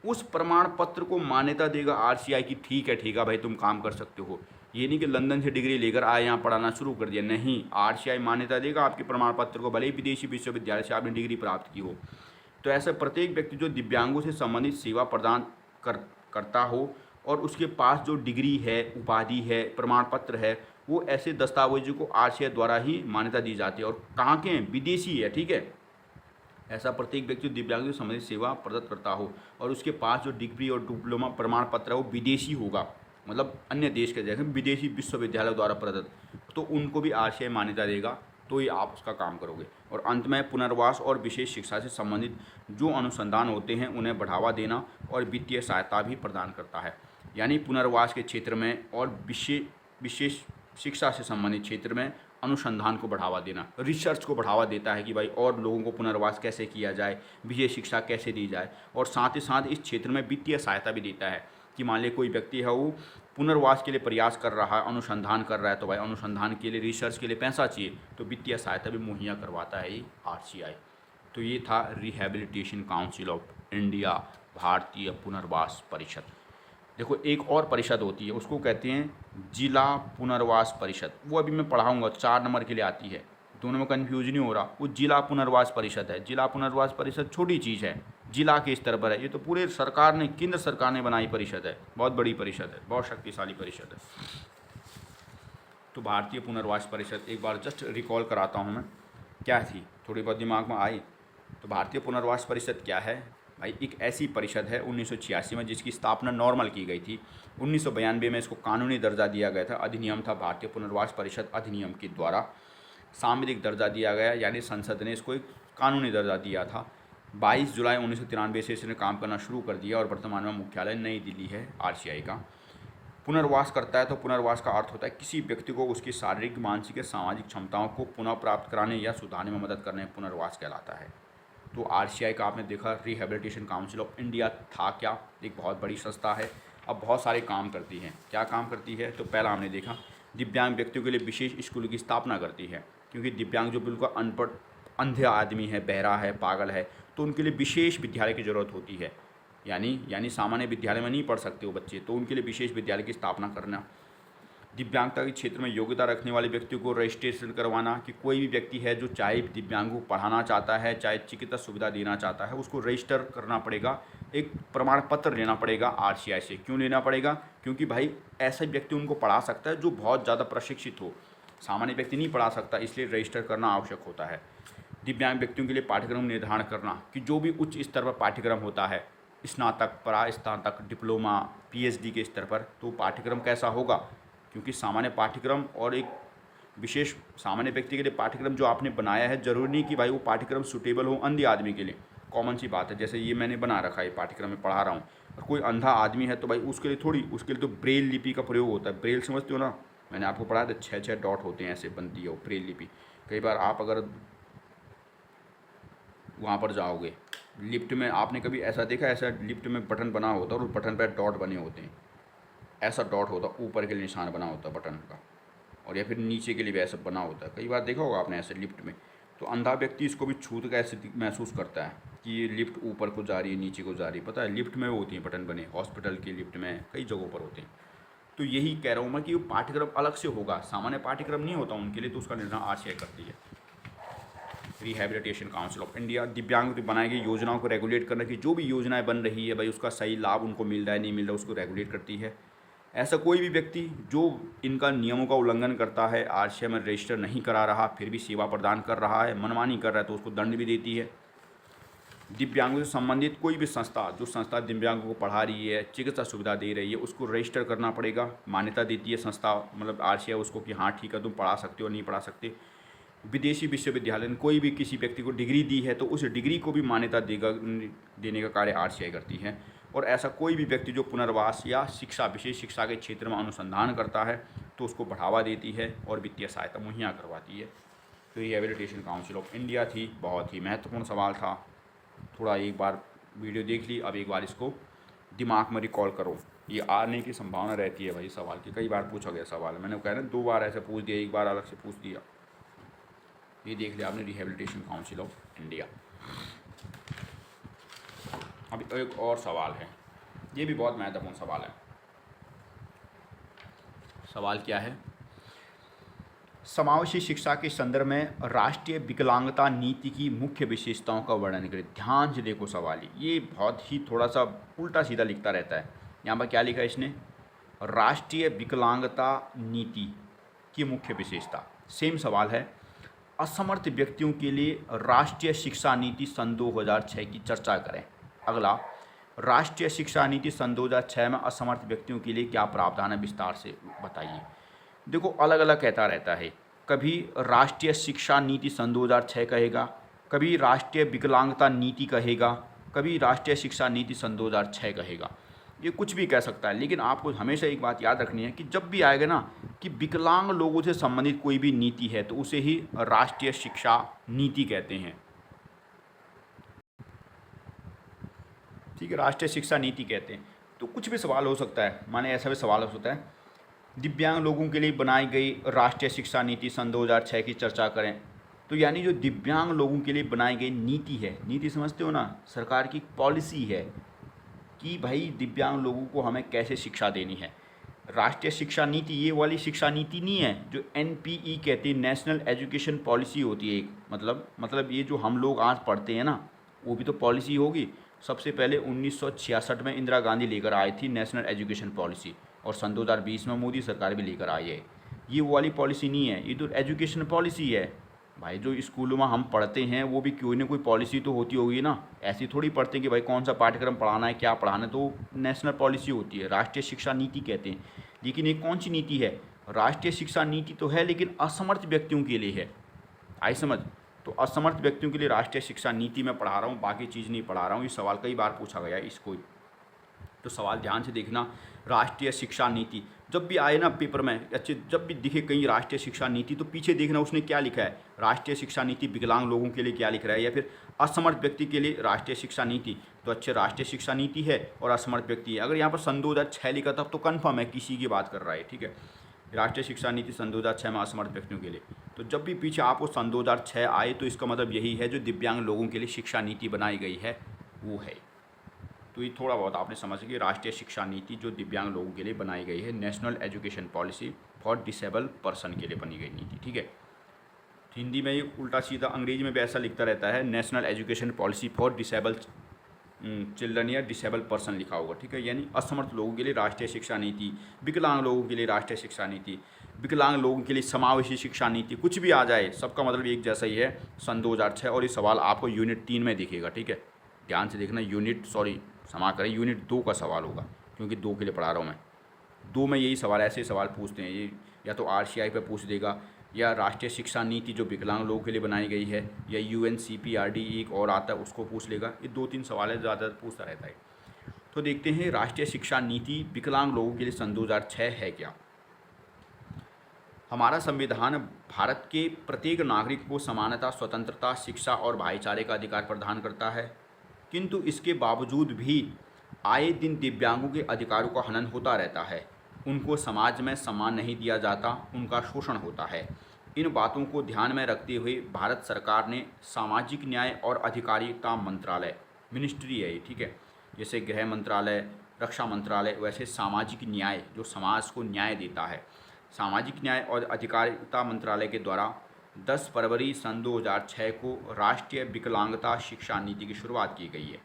उस प्रमाण पत्र को मान्यता देगा आरसीआई की, ठीक है भाई तुम काम कर सकते हो। ये नहीं कि लंदन से डिग्री लेकर आए यहाँ पढ़ाना शुरू कर दिया, नहीं, आरसीआई मान्यता देगा आपके प्रमाण पत्र को, भले ही विदेशी विश्वविद्यालय से आपने डिग्री प्राप्त की हो। तो ऐसा प्रत्येक व्यक्ति जो दिव्यांगों से संबंधित सेवा प्रदान करता हो और उसके पास जो डिग्री है, उपाधि है, प्रमाण पत्र है, वो ऐसे दस्तावेजों को आरसीआई द्वारा ही मान्यता दी जाती है। और कहाँ के हैं, विदेशी है, ठीक है। ऐसा प्रत्येक व्यक्ति दिव्यांगों से संबंधित सेवा प्रदत्त करता हो और उसके पास जो डिग्री और डिप्लोमा प्रमाण पत्र है वो विदेशी होगा, मतलब अन्य देश के जैसे विदेशी विश्वविद्यालय द्वारा प्रदत्त, तो उनको भी आरसीआई मान्यता देगा, तो ही आप उसका काम करोगे। और अंत में पुनर्वास और विशेष शिक्षा से संबंधित जो अनुसंधान होते हैं उन्हें बढ़ावा देना और वित्तीय सहायता भी प्रदान करता है। यानी पुनर्वास के क्षेत्र में और विशेष शिक्षा से संबंधित क्षेत्र में अनुसंधान को बढ़ावा देना, रिसर्च को बढ़ावा देता है कि भाई और लोगों को पुनर्वास कैसे किया जाए, विशेष शिक्षा कैसे दी जाए, और साथ ही साथ इस क्षेत्र में वित्तीय सहायता भी देता है कि मान लीजिए कोई व्यक्ति है वो पुनर्वास के लिए प्रयास कर रहा है, अनुसंधान कर रहा है, तो भाई अनुसंधान के लिए, रिसर्च के लिए पैसा चाहिए, तो वित्तीय सहायता भी मुहैया करवाता है ये आरसीआई। तो ये था रिहेबिलिटेशन काउंसिल ऑफ इंडिया, भारतीय पुनर्वास परिषद। देखो एक और परिषद होती है, उसको कहते हैं जिला पुनर्वास परिषद, वो अभी मैं पढ़ाऊँगा, 4 नंबर के लिए आती है, दोनों में कन्फ्यूज नहीं हो रहा। वो जिला पुनर्वास परिषद है। जिला पुनर्वास परिषद छोटी चीज़ है, जिला के स्तर पर है, ये तो पूरे सरकार ने, केंद्र सरकार ने बनाई परिषद है, बहुत बड़ी परिषद है, बहुत शक्तिशाली परिषद है। तो भारतीय पुनर्वास परिषद एक बार जस्ट रिकॉल कराता हूँ मैं, क्या थी, थोड़ी बहुत दिमाग में आई। तो भारतीय पुनर्वास परिषद क्या है भाई, एक ऐसी परिषद है 1986 में जिसकी स्थापना नॉर्मल की गई थी। 1992 में इसको कानूनी दर्जा दिया गया था, अधिनियम था भारतीय पुनर्वास परिषद अधिनियम के द्वारा सांविधिक दर्जा दिया गया, यानी संसद ने इसको एक कानूनी दर्जा दिया था। 22 जुलाई 1993 से इसने काम करना शुरू कर दिया और वर्तमान में मुख्यालय नई दिल्ली है आरसीआई का। पुनर्वास करता है तो पुनर्वास का अर्थ होता है किसी व्यक्ति को उसकी शारीरिक, मानसिक या सामाजिक क्षमताओं को पुनः प्राप्त कराने या सुधारने में मदद करने पुनर्वास कहलाता है। तो आरसीआई का आपने देखा रिहेबिलिटेशन काउंसिल ऑफ इंडिया था क्या, एक बहुत बड़ी संस्था है अब बहुत सारे काम करती है। क्या काम करती है? तो पहला हमने देखा, दिव्यांग व्यक्तियों के लिए विशेष स्कूलों की स्थापना करती है, क्योंकि दिव्यांग जो बिल्कुल अनपढ़ अंधे आदमी है, बहरा है, पागल है, तो उनके लिए विशेष विद्यालय की ज़रूरत होती है। यानी सामान्य विद्यालय में नहीं पढ़ सकते वो बच्चे, तो उनके लिए विशेष विद्यालय की स्थापना करना। दिव्यांगता के क्षेत्र में योग्यता रखने वाले व्यक्तियों को रजिस्ट्रेशन करवाना, कि कोई भी व्यक्ति है जो चाहे दिव्यांगों को पढ़ाना चाहता है, चाहे चिकित्सा सुविधा देना चाहता है, उसको रजिस्टर करना पड़ेगा, एक प्रमाण पत्र लेना पड़ेगा आरसीआई से। क्यों लेना पड़ेगा? क्योंकि भाई ऐसा व्यक्ति उनको पढ़ा सकता है जो बहुत ज़्यादा प्रशिक्षित हो, सामान्य व्यक्ति नहीं पढ़ा सकता, इसलिए रजिस्टर करना आवश्यक होता है। दिव्यांग व्यक्तियों के लिए पाठ्यक्रम निर्धारण करना, कि जो भी उच्च स्तर पर पाठ्यक्रम होता है, स्नातक, परास्नातक, डिप्लोमा, पीएचडी के स्तर पर, तो पाठ्यक्रम कैसा होगा? क्योंकि सामान्य पाठ्यक्रम और एक विशेष सामान्य व्यक्ति के लिए पाठ्यक्रम जो आपने बनाया है, ज़रूरी नहीं कि भाई वो पाठ्यक्रम सूटेबल हो अंधे आदमी के लिए। कॉमन सी बात है, जैसे ये मैंने बना रखा है, पाठ्यक्रम में पढ़ा रहा हूँ, और कोई अंधा आदमी है तो भाई उसके लिए थोड़ी, उसके लिए तो ब्रेल लिपि का प्रयोग होता है। ब्रेल समझते हो ना? मैंने आपको पढ़ाया था, 6 डॉट होते हैं, ऐसे बनती है वो ब्रेल लिपि। कई बार आप अगर वहाँ पर जाओगे लिफ्ट में, आपने कभी ऐसा देखा, ऐसा लिफ्ट में बटन बना होता है और उस बटन पर डॉट बने होते हैं, ऐसा डॉट होता है, ऊपर के लिए निशान बना होता है बटन का, और या फिर नीचे के लिए भी ऐसा बना होता है। कई बार देखा होगा आपने ऐसे लिफ्ट में। तो अंधा व्यक्ति इसको भी छूत का ऐसे महसूस करता है कि ये लिफ्ट ऊपर को जा रही है, नीचे को जा रही है। पता है, लिफ्ट में वो होती हैं बटन बने, हॉस्पिटल की लिफ्ट में कई जगहों पर होते हैं। तो यही कह रहा हूँ मैं कि वो पाठ्यक्रम अलग से होगा, सामान्य पाठ्यक्रम नहीं होता उनके लिए, तो उसका निर्णय आरसीआई करती है। रिहैबिलिटेशन काउंसिल ऑफ इंडिया, दिव्यांगों की बनाई गई योजनाओं को रेगुलेट करना, कि जो भी योजनाएं बन रही है भाई उसका सही लाभ उनको मिल रहा है नहीं मिल रहा है, उसको रेगुलेट करती है। ऐसा कोई भी व्यक्ति जो इनका नियमों का उल्लंघन करता है, आरसीआई में रजिस्टर नहीं करा रहा, फिर भी सेवा प्रदान कर रहा है, मनमानी कर रहा है, तो उसको दंड भी देती है। दिव्यांगों से संबंधित कोई भी संस्था, जो संस्था दिव्यांगों को पढ़ा रही है, चिकित्सा सुविधा दे रही है, उसको रजिस्टर करना पड़ेगा। मान्यता देती है संस्था, मतलब आरसीआई उसको, कि हाँ ठीक है तुम पढ़ा सकते हो, नहीं पढ़ा सकते। विदेशी विश्वविद्यालय ने कोई भी किसी व्यक्ति को डिग्री दी है तो उस डिग्री को भी मान्यता देने का कार्य आरसीआई करती है। और ऐसा कोई भी व्यक्ति जो पुनर्वास या शिक्षा, विशेष शिक्षा के क्षेत्र में अनुसंधान करता है, तो उसको बढ़ावा देती है और वित्तीय सहायता मुहैया करवाती है। तो ये रिहैबिलिटेशन काउंसिल ऑफ इंडिया थी, बहुत ही महत्वपूर्ण सवाल था। थोड़ा एक बार वीडियो देख ली, अब एक बार इसको दिमाग में रिकॉल करो, ये आने की संभावना रहती है भाई सवाल की। कई बार पूछा गया सवाल, मैंने कहा ना 2 बार ऐसे पूछ दिया, एक बार अलग से पूछ दिया। ये देख लिया आपने, रिहैबिलिटेशन काउंसिल ऑफ इंडिया। अब एक और सवाल है, ये भी बहुत महत्वपूर्ण सवाल है। सवाल क्या है? समावेशी शिक्षा के संदर्भ में राष्ट्रीय विकलांगता नीति की मुख्य विशेषताओं का वर्णन करें। ध्यान से देखो सवाल, ये बहुत ही थोड़ा सा उल्टा सीधा लिखता रहता है। यहाँ पर क्या लिखा है इसने? राष्ट्रीय विकलांगता नीति की मुख्य विशेषता। सेम सवाल है, असमर्थ व्यक्तियों के लिए राष्ट्रीय शिक्षा नीति सन 2006 की चर्चा करें। अगला, राष्ट्रीय शिक्षा नीति सन 2006 में असमर्थ व्यक्तियों के लिए क्या प्रावधान है, विस्तार से बताइए। देखो अलग अलग कहता रहता है, कभी राष्ट्रीय शिक्षा नीति सन 2006 कहेगा, कभी राष्ट्रीय विकलांगता नीति कहेगा, कभी राष्ट्रीय शिक्षा नीति सन 2006 कहेगा। ये कुछ भी कह सकता है, लेकिन आपको हमेशा एक बात याद रखनी है कि जब भी आएगा ना कि विकलांग लोगों से संबंधित कोई भी नीति है तो उसे ही राष्ट्रीय शिक्षा नीति कहते हैं। ठीक है, राष्ट्रीय शिक्षा नीति कहते हैं। तो कुछ भी सवाल हो सकता है, माने ऐसा भी सवाल हो सकता है, दिव्यांग लोगों के लिए बनाई गई राष्ट्रीय शिक्षा नीति सन 2006 की चर्चा करें। तो यानी जो दिव्यांग लोगों के लिए बनाई गई नीति है, नीति समझते हो ना, सरकार की पॉलिसी है कि भाई दिव्यांग लोगों को हमें कैसे शिक्षा देनी है। राष्ट्रीय शिक्षा नीति ये वाली शिक्षा नीति नहीं है जो एनपीई कहते हैं, नेशनल एजुकेशन पॉलिसी होती है एक, मतलब ये जो हम लोग आज पढ़ते हैं ना, वो भी तो पॉलिसी होगी। सबसे पहले 1966 में इंदिरा गांधी लेकर आई थी नेशनल एजुकेशन पॉलिसी, और सन 2020 में मोदी सरकार भी लेकर आई है। ये वो वाली पॉलिसी नहीं है, ये तो एजुकेशन पॉलिसी है भाई। जो स्कूलों में हम पढ़ते हैं वो भी कोई ना कोई पॉलिसी तो होती होगी ना, ऐसी थोड़ी पढ़ते हैं कि भाई कौन सा पाठ्यक्रम पढ़ाना है, क्या पढ़ाना है, तो नेशनल पॉलिसी होती है, राष्ट्रीय शिक्षा नीति कहते हैं। लेकिन ये कौन सी नीति है? राष्ट्रीय शिक्षा नीति तो है लेकिन असमर्थ व्यक्तियों के लिए है। आई समझ? तो असमर्थ व्यक्तियों के लिए राष्ट्रीय शिक्षा नीति में पढ़ा रहा हूँ, बाकी चीज़ नहीं पढ़ा रहा हूँ। ये सवाल कई बार पूछा गया है इसको। तो सवाल ध्यान से देखना, राष्ट्रीय शिक्षा नीति, जब भी आए ना पेपर में अच्छे, जब भी दिखे कहीं राष्ट्रीय शिक्षा नीति तो पीछे देखना उसने क्या लिखा है, राष्ट्रीय शिक्षा नीति विकलांग लोगों के लिए क्या लिख रहा है, या फिर असमर्थ व्यक्ति के लिए राष्ट्रीय शिक्षा नीति, तो अच्छे राष्ट्रीय शिक्षा नीति है और असमर्थ व्यक्ति है। अगर यहाँ पर सन 2006 लिखा तब तो कन्फर्म है किसी की बात कर रहा है, ठीक है। राष्ट्रीय शिक्षा नीति सन 2006 में असमर्थ व्यक्तियों के लिए, तो जब भी पीछे आपको सन 2006 आए तो इसका मतलब यही है जो दिव्यांग लोगों के लिए शिक्षा नीति बनाई गई है वो है। तो ये थोड़ा बहुत आपने समझ कि राष्ट्रीय शिक्षा नीति जो दिव्यांग लोगों के लिए बनाई गई है, national education policy for disable person के लिए बनी गई नीति, ठीक है। हिंदी में ये उल्टा सीधा, अंग्रेजी में भी ऐसा लिखता रहता है, national education policy for disable children या डिसेबल पर्सन लिखा होगा, ठीक है। यानी असमर्थ लोगों के लिए राष्ट्रीय शिक्षा नीति, विकलांग लोगों के लिए राष्ट्रीय शिक्षा नीति, विकलांग लोगों के लिए समावेशी शिक्षा नीति, कुछ भी आ जाए सबका मतलब एक जैसा ही है, सन 2006। और ये सवाल आपको यूनिट 3 में दिखेगा, ठीक है। ध्यान से देखना, क्षमा करें, यूनिट 2 का सवाल होगा, क्योंकि 2 के लिए पढ़ा रहा हूँ मैं। 2 में यही सवाल, ऐसे सवाल पूछते हैं ये, या तो RCI पे पूछ देगा, या राष्ट्रीय शिक्षा नीति जो विकलांग लोगों के लिए बनाई गई है, या UNCPRD एक और आता है उसको पूछ लेगा। ये 2-3 सवाल है, ज़्यादा पूछता रहता है। तो देखते हैं राष्ट्रीय शिक्षा नीति विकलांग लोगों के लिए सन 2006 है क्या। हमारा संविधान भारत के प्रत्येक नागरिक को समानता, स्वतंत्रता, शिक्षा और भाईचारे का अधिकार प्रदान करता है, किंतु इसके बावजूद भी आए दिन दिव्यांगों के अधिकारों का हनन होता रहता है। उनको समाज में सम्मान नहीं दिया जाता, उनका शोषण होता है। इन बातों को ध्यान में रखते हुए भारत सरकार ने सामाजिक न्याय और अधिकारिता मंत्रालय, मिनिस्ट्री है ये, ठीक है, जैसे गृह मंत्रालय, रक्षा मंत्रालय, वैसे सामाजिक न्याय जो समाज को न्याय देता है, सामाजिक न्याय और अधिकारिता मंत्रालय के द्वारा 10 फरवरी सन 2006 को राष्ट्रीय विकलांगता शिक्षा नीति की शुरुआत की गई है।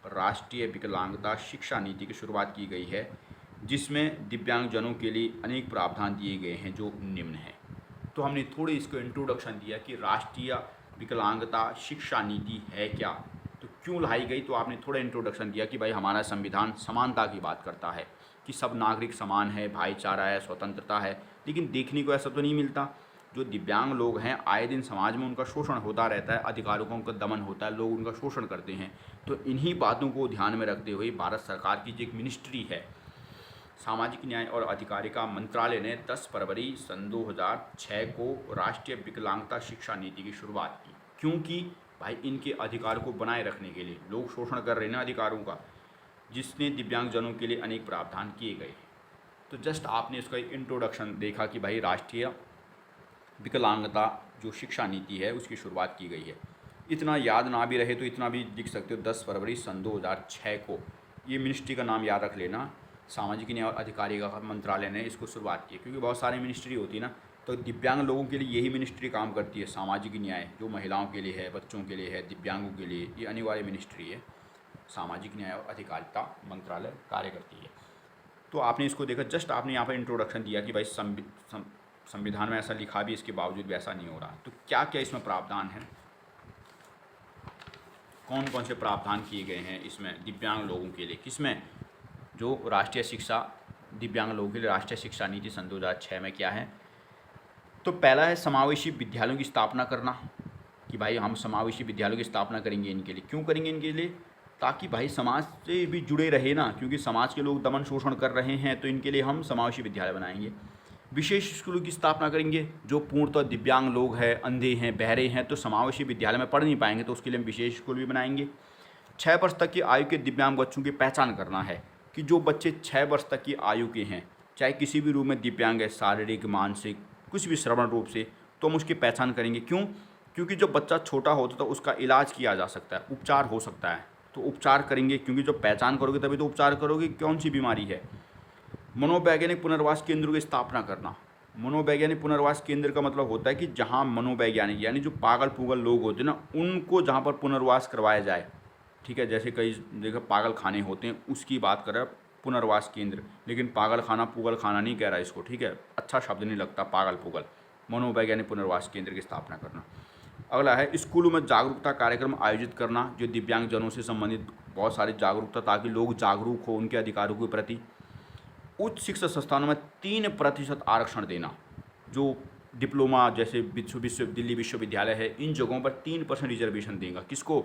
राष्ट्रीय विकलांगता शिक्षा नीति की शुरुआत की गई है, जिसमें दिव्यांगजनों के लिए अनेक प्रावधान दिए गए हैं जो निम्न हैं। तो हमने थोड़ी इसको इंट्रोडक्शन दिया कि राष्ट्रीय विकलांगता शिक्षा नीति है क्या, तो क्यों लाई गई, तो आपने थोड़ा इंट्रोडक्शन दिया कि भाई हमारा संविधान समानता की बात करता है कि सब नागरिक समान है, भाईचारा है, स्वतंत्रता है, लेकिन देखने को ऐसा तो नहीं मिलता। जो दिव्यांग लोग हैं आए दिन समाज में उनका शोषण होता रहता है, अधिकारों का उनका दमन होता है, लोग उनका शोषण करते हैं। तो इन्हीं बातों को ध्यान में रखते हुए भारत सरकार की जो एक मिनिस्ट्री है, सामाजिक न्याय और अधिकारिता मंत्रालय ने 10 फरवरी सन 2006 को राष्ट्रीय विकलांगता शिक्षा नीति की शुरुआत की, क्योंकि भाई इनके अधिकारों को बनाए रखने के लिए लोग शोषण कर रहे हैं ना अधिकारों का, जिसने दिव्यांगजनों के लिए अनेक प्रावधान किए गए हैं। तो जस्ट आपने इसका एक इंट्रोडक्शन देखा कि भाई राष्ट्रीय विकलांगता जो शिक्षा नीति है उसकी शुरुआत की गई है। इतना याद ना भी रहे तो इतना भी लिख सकते हो, 10 फरवरी सन 2006 को, ये मिनिस्ट्री का नाम याद रख लेना, सामाजिक न्याय और अधिकारिता मंत्रालय ने इसको शुरुआत की, क्योंकि बहुत सारी मिनिस्ट्री होती है ना, तो दिव्यांग लोगों के लिए यही मिनिस्ट्री काम करती है। सामाजिक न्याय जो महिलाओं के लिए है, बच्चों के लिए है, दिव्यांगों के लिए, ये अनिवार्य मिनिस्ट्री है, सामाजिक न्याय और अधिकारिता मंत्रालय कार्य करती है। तो आपने इसको देखा, जस्ट आपने यहाँ पर इंट्रोडक्शन दिया कि भाई संविधान में ऐसा लिखा भी, इसके बावजूद भी ऐसा नहीं हो रहा। तो क्या क्या इसमें प्रावधान है, कौन कौन से प्रावधान किए गए हैं इसमें दिव्यांग लोगों के लिए, किसमें, जो राष्ट्रीय शिक्षा दिव्यांग लोगों के लिए राष्ट्रीय शिक्षा नीति सन 2006 में क्या है। तो पहला है समावेशी विद्यालयों की स्थापना करना, कि भाई हम समावेशी विद्यालयों की स्थापना करेंगे इनके लिए। क्यों करेंगे इनके लिए, ताकि भाई समाज से भी जुड़े रहे ना, क्योंकि समाज के लोग दमन शोषण कर रहे हैं, तो इनके लिए हम समावेशी विद्यालय बनाएंगे। विशेष स्कूलों की स्थापना करेंगे, जो पूर्णतः दिव्यांग लोग हैं, अंधे हैं, बहरे हैं, तो समावेशी विद्यालय में पढ़ नहीं पाएंगे, तो उसके लिए हम विशेष स्कूल भी बनाएंगे। 6 वर्ष तक की आयु के दिव्यांग बच्चों की पहचान करना है, कि जो बच्चे 6 वर्ष तक की आयु के हैं, चाहे किसी भी रूप में दिव्यांग है, शारीरिक, मानसिक, कुछ भी श्रवण रूप से, तो हम उसकी पहचान करेंगे। क्यों, क्योंकि जब बच्चा छोटा होता तो उसका इलाज किया जा सकता है, उपचार हो सकता है, तो उपचार करेंगे, क्योंकि जब पहचान करोगे तभी तो उपचार करोगे कौन सी बीमारी है। मनोवैज्ञानिक पुनर्वास केंद्रों की स्थापना करना। मनोवैज्ञानिक पुनर्वास केंद्र का मतलब होता है कि जहाँ मनोवैज्ञानिक यानी जो पागल पुगल लोग होते हैं ना, उनको जहाँ पर पुनर्वास करवाया जाए, ठीक है। जैसे कई जगह पागल खाने होते हैं, उसकी बात कर रहा है पुनर्वास केंद्र, लेकिन पागल खाना पुगल खाना नहीं कह रहा इसको, ठीक है, अच्छा शब्द नहीं लगता पागल पुगल। मनोवैज्ञानिक पुनर्वास केंद्र की स्थापना करना। अगला है स्कूलों में जागरूकता कार्यक्रम आयोजित करना, जो दिव्यांगजनों से संबंधित बहुत सारी जागरूकता, ताकि लोग जागरूक हो उनके अधिकारों के प्रति। उच्च शिक्षा संस्थानों में 3% आरक्षण देना, जो डिप्लोमा जैसे दिल्ली विश्वविद्यालय है, इन जगहों पर 3% रिजर्वेशन देगा। किसको,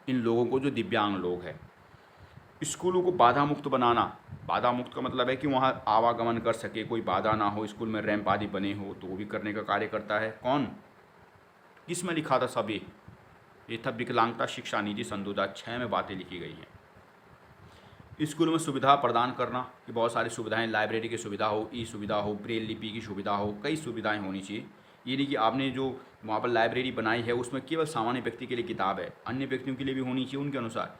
इन लोगों को जो दिव्यांग लोग हैं। स्कूलों को बाधा मुक्त बनाना। बाधा मुक्त का मतलब है कि वहाँ आवागमन कर सके, कोई बाधा ना हो, स्कूल में रैंप आदि बने हो, तो वो भी करने का कार्य करता है। कौन, किस में लिखा था सब ये था विकलांगता शिक्षा नीति सन 2006 में बातें लिखी गई हैं। स्कूल में सुविधा प्रदान करना कि बहुत सारी सुविधाएं, लाइब्रेरी की सुविधा हो, ई सुविधा हो, ब्रेल लिपि की सुविधा हो, कई सुविधाएं होनी चाहिए। ये नहीं कि आपने जो वहाँ पर लाइब्रेरी बनाई है उसमें केवल सामान्य व्यक्ति के लिए किताब है, अन्य व्यक्तियों के लिए भी होनी चाहिए उनके अनुसार।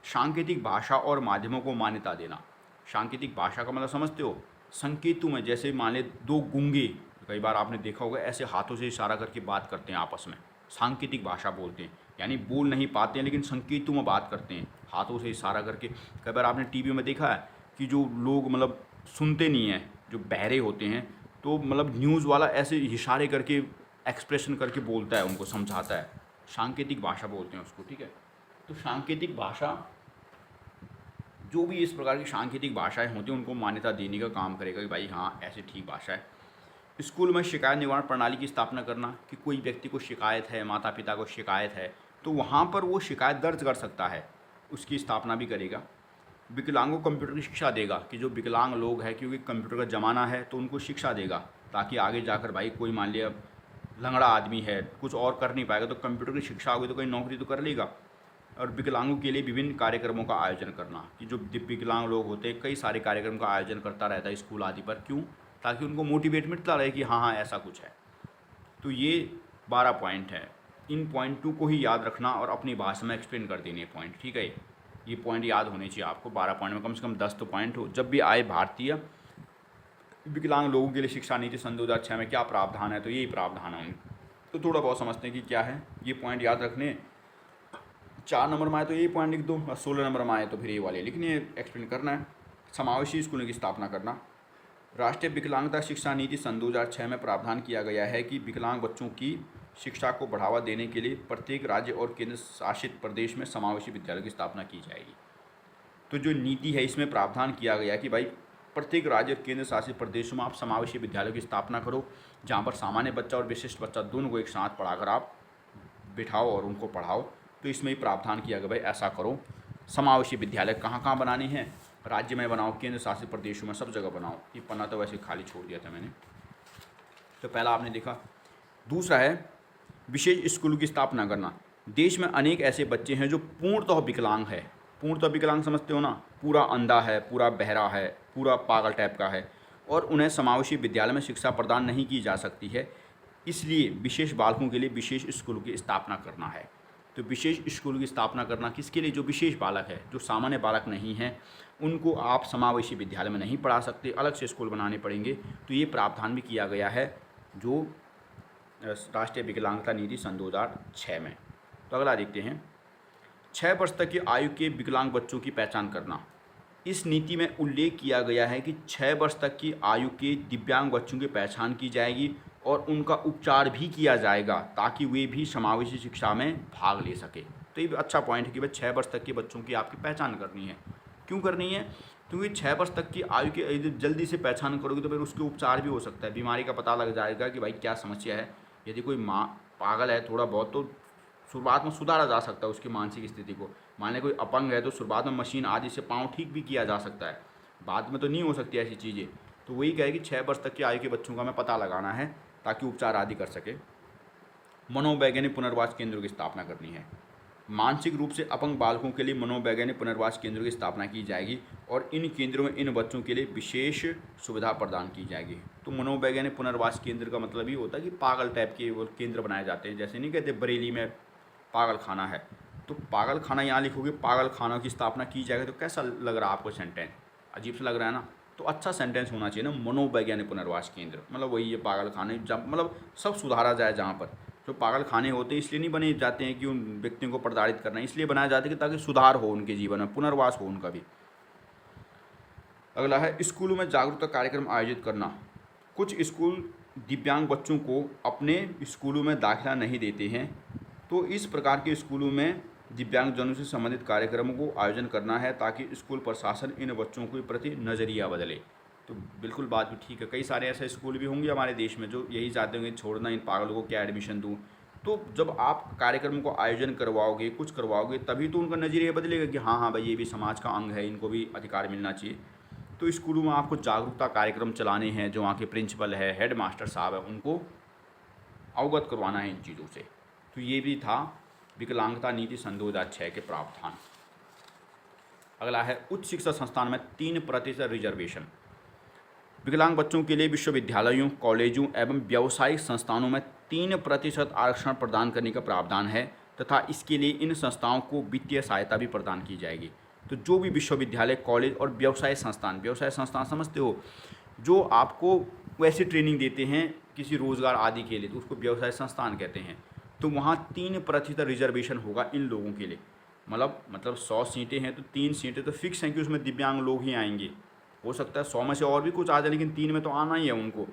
सांकेतिक भाषा और माध्यमों को मान्यता देना। सांकेतिक भाषा का मतलब समझते हो, संकेतों में, जैसे मान ले दो गूंगे, कई बार आपने देखा होगा ऐसे हाथों से इशारा करके बात करते हैं आपस में, सांकेतिक भाषा बोलते हैं। यानी बोल नहीं पाते हैं लेकिन संकेतों में बात करते हैं, हाथों से इशारा करके। कई बार आपने टीवी में देखा है कि जो लोग मतलब सुनते नहीं हैं, जो बहरे होते हैं, तो मतलब न्यूज़ वाला ऐसे इशारे करके, एक्सप्रेशन करके बोलता है, उनको समझाता है, सांकेतिक भाषा बोलते हैं उसको, ठीक है। तो सांकेतिक भाषा, जो भी इस प्रकार की सांकेतिक भाषाएं होती हैं उनको मान्यता देने का काम करेगा कि भाई हाँ ऐसे ठीक भाषा है। स्कूल में शिकायत निवारण प्रणाली की स्थापना करना कि कोई व्यक्ति को शिकायत है, माता पिता को शिकायत है, तो वहाँ पर वो शिकायत दर्ज कर सकता है, उसकी स्थापना भी करेगा। विकलांगों को कंप्यूटर की शिक्षा देगा कि जो विकलांग लोग हैं, क्योंकि कंप्यूटर का ज़माना है, तो उनको शिक्षा देगा ताकि आगे जाकर भाई कोई मान लिया लंगड़ा आदमी है, कुछ और कर नहीं पाएगा, तो कंप्यूटर की शिक्षा होगी तो कोई नौकरी तो कर लेगा। और विकलांगों के लिए विभिन्न कार्यक्रमों का आयोजन करना कि जो विकलांग लोग होते हैं कई सारे कार्यक्रम का आयोजन करता रहता है स्कूल आदि पर, क्यों, ताकि उनको मोटिवेट मिलता रहे कि हाँ हाँ ऐसा कुछ है। तो ये 12 पॉइंट है, इन पॉइंटों को ही याद रखना और अपनी भाषा में एक्सप्लेन कर देने पॉइंट, ठीक है। ये पॉइंट याद होने चाहिए आपको, 12 पॉइंट में कम से कम 10 तो पॉइंट हो। जब भी आए भारतीय विकलांग लोगों के लिए शिक्षा नीति सन 2006 में क्या प्रावधान है, तो यही प्रावधान है। तो थोड़ा बहुत समझते हैं कि क्या है, ये पॉइंट याद रखने। 4 नंबर में आए तो यही पॉइंट लिख दो, और 16 नंबर में आए तो फिर ये वाले लिखने, एक्सप्लेन करना है। समावेशी स्कूलों की स्थापना करना। राष्ट्रीय विकलांगता शिक्षा नीति सन 2006 में प्रावधान किया गया है कि विकलांग बच्चों की शिक्षा को बढ़ावा देने के लिए प्रत्येक राज्य और केंद्र शासित प्रदेश में समावेशी विद्यालय की स्थापना की जाएगी। तो जो नीति है इसमें प्रावधान किया गया कि भाई प्रत्येक राज्य और केंद्र शासित प्रदेशों में आप समावेशी विद्यालयों की स्थापना करो, जहाँ पर सामान्य बच्चा और विशिष्ट बच्चा दोनों को एक साथ पढ़ाकर आप बिठाओ और उनको पढ़ाओ। तो इसमें ही प्रावधान किया गया भाई ऐसा करो। समावेशी विद्यालय कहाँ कहाँ बनाने हैं, राज्य में बनाओ, केंद्र शासित प्रदेशों में, सब जगह बनाओ। ये पन्ना तो वैसे खाली छोड़ दिया था मैंने। तो पहला आपने देखा। दूसरा है विशेष स्कूलों की स्थापना करना। देश में अनेक ऐसे बच्चे हैं जो पूर्णतः विकलांग है। पूर्णतः विकलांग समझते हो ना, पूरा अंधा है, पूरा बहरा है, पूरा पागल टाइप का है, और उन्हें समावेशी विद्यालय में शिक्षा प्रदान नहीं की जा सकती है। इसलिए विशेष बालकों के लिए विशेष स्कूलों की स्थापना करना है। तो विशेष स्कूल की स्थापना करना किसके लिए, जो विशेष बालक है, जो सामान्य बालक नहीं है, उनको आप समावेशी विद्यालय में नहीं पढ़ा सकते, अलग से स्कूल बनाने पड़ेंगे। तो ये प्रावधान भी किया गया है जो राष्ट्रीय विकलांगता नीति सन 2006 में। तो अगला देखते हैं, 6 वर्ष तक की आयु के विकलांग बच्चों की पहचान करना। इस नीति में उल्लेख किया गया है कि 6 वर्ष तक की आयु के दिव्यांग बच्चों की पहचान की जाएगी और उनका उपचार भी किया जाएगा ताकि वे भी समावेशी शिक्षा में भाग ले सके। तो ये अच्छा पॉइंट है कि भाई 6 वर्ष तक के बच्चों की आपकी पहचान करनी है। क्यों करनी है, क्योंकि 6 वर्ष तक की आयु के यदि जल्दी से पहचान करोगे तो फिर उसके उपचार भी हो सकता है, बीमारी का पता लग जाएगा कि भाई क्या समस्या है। यदि कोई माँ पागल है थोड़ा बहुत, तो शुरुआत में सुधारा जा सकता है उसकी मानसिक स्थिति को। मान लें कोई अपंग है तो शुरुआत में मशीन आदि से पाँव ठीक भी किया जा सकता है, बाद में तो नहीं हो सकती ऐसी चीज़ें। तो वही कहे कि 6 वर्ष तक की आयु के बच्चों का हमें पता लगाना है ताकि उपचार आदि कर सके। मनोवैज्ञानिक पुनर्वास केंद्रों की स्थापना करनी है। मानसिक रूप से अपंग बालकों के लिए मनोवैज्ञानिक पुनर्वास केंद्रों की स्थापना की जाएगी और इन केंद्रों में इन बच्चों के लिए विशेष सुविधा प्रदान की जाएगी। तो मनोवैज्ञानिक पुनर्वास केंद्र का मतलब ये होता है कि पागल टाइप के वो केंद्र बनाए जाते हैं। जैसे नहीं कहते बरेली में पागल खाना है, तो पागल खाना यहाँ लिखोगे, पागल खाना की स्थापना की जाएगी। तो कैसा लग रहा है आपको सेंटेंस, अजीब सा लग रहा है ना। तो अच्छा सेंटेंस होना चाहिए ना, मनोवैज्ञानिक पुनर्वास केंद्र, मतलब वही है पागल खाने, जब मतलब सब सुधारा जाए। जहाँ पर जो पागल खाने होते हैं इसलिए नहीं बने जाते हैं कि उन व्यक्तियों को प्रताड़ित करना, इसलिए बनाए जाते हैं कि ताकि सुधार हो उनके जीवन में, पुनर्वास हो उनका भी। अगला है स्कूलों में जागरूकता कार्यक्रम आयोजित करना। कुछ स्कूल दिव्यांग बच्चों को अपने स्कूलों में दाखिला नहीं देते हैं, तो इस प्रकार के स्कूलों में दिव्यांगजनों से संबंधित कार्यक्रमों को आयोजन करना है ताकि स्कूल प्रशासन इन बच्चों के प्रति नज़रिया बदले। तो बिल्कुल बात भी ठीक है। कई सारे ऐसे स्कूल भी होंगे हमारे देश में जो यही चाहते होंगे छोड़ना इन पागलों को, क्या एडमिशन दूँ, तो जब आप कार्यक्रम को आयोजन करवाओगे, कुछ करवाओगे, तभी तो उनका नज़रिया बदलेगा कि हाँ हाँ भाई ये भी समाज का अंग है, इनको भी अधिकार मिलना चाहिए। तो स्कूलों में आपको जागरूकता कार्यक्रम चलाने हैं, जो वहाँ के प्रिंसिपल है, हेड मास्टर साहब है, उनको अवगत करवाना है इन चीज़ों से। तो ये भी था विकलांगता नीति सन 2006 के प्रावधान। अगला है उच्च शिक्षा संस्थान में 3% रिजर्वेशन। विकलांग बच्चों के लिए विश्वविद्यालयों, कॉलेजों एवं व्यावसायिक संस्थानों में 3% आरक्षण प्रदान करने का प्रावधान है तथा इसके लिए इन संस्थाओं को वित्तीय सहायता भी प्रदान की जाएगी। तो जो भी विश्वविद्यालय, कॉलेज और व्यवसाय संस्थान समझते हो, जो आपको वैसे ट्रेनिंग देते हैं किसी रोज़गार आदि के लिए, तो उसको व्यवसाय संस्थान कहते हैं। तो वहाँ 3% रिजर्वेशन होगा इन लोगों के लिए। मतलब 100 सीटें हैं तो 3 सीटें तो फिक्स हैं कि उसमें दिव्यांग लोग ही आएंगे। हो सकता है 100 में से और भी कुछ आ जाए, लेकिन 3 में तो आना ही है उनको।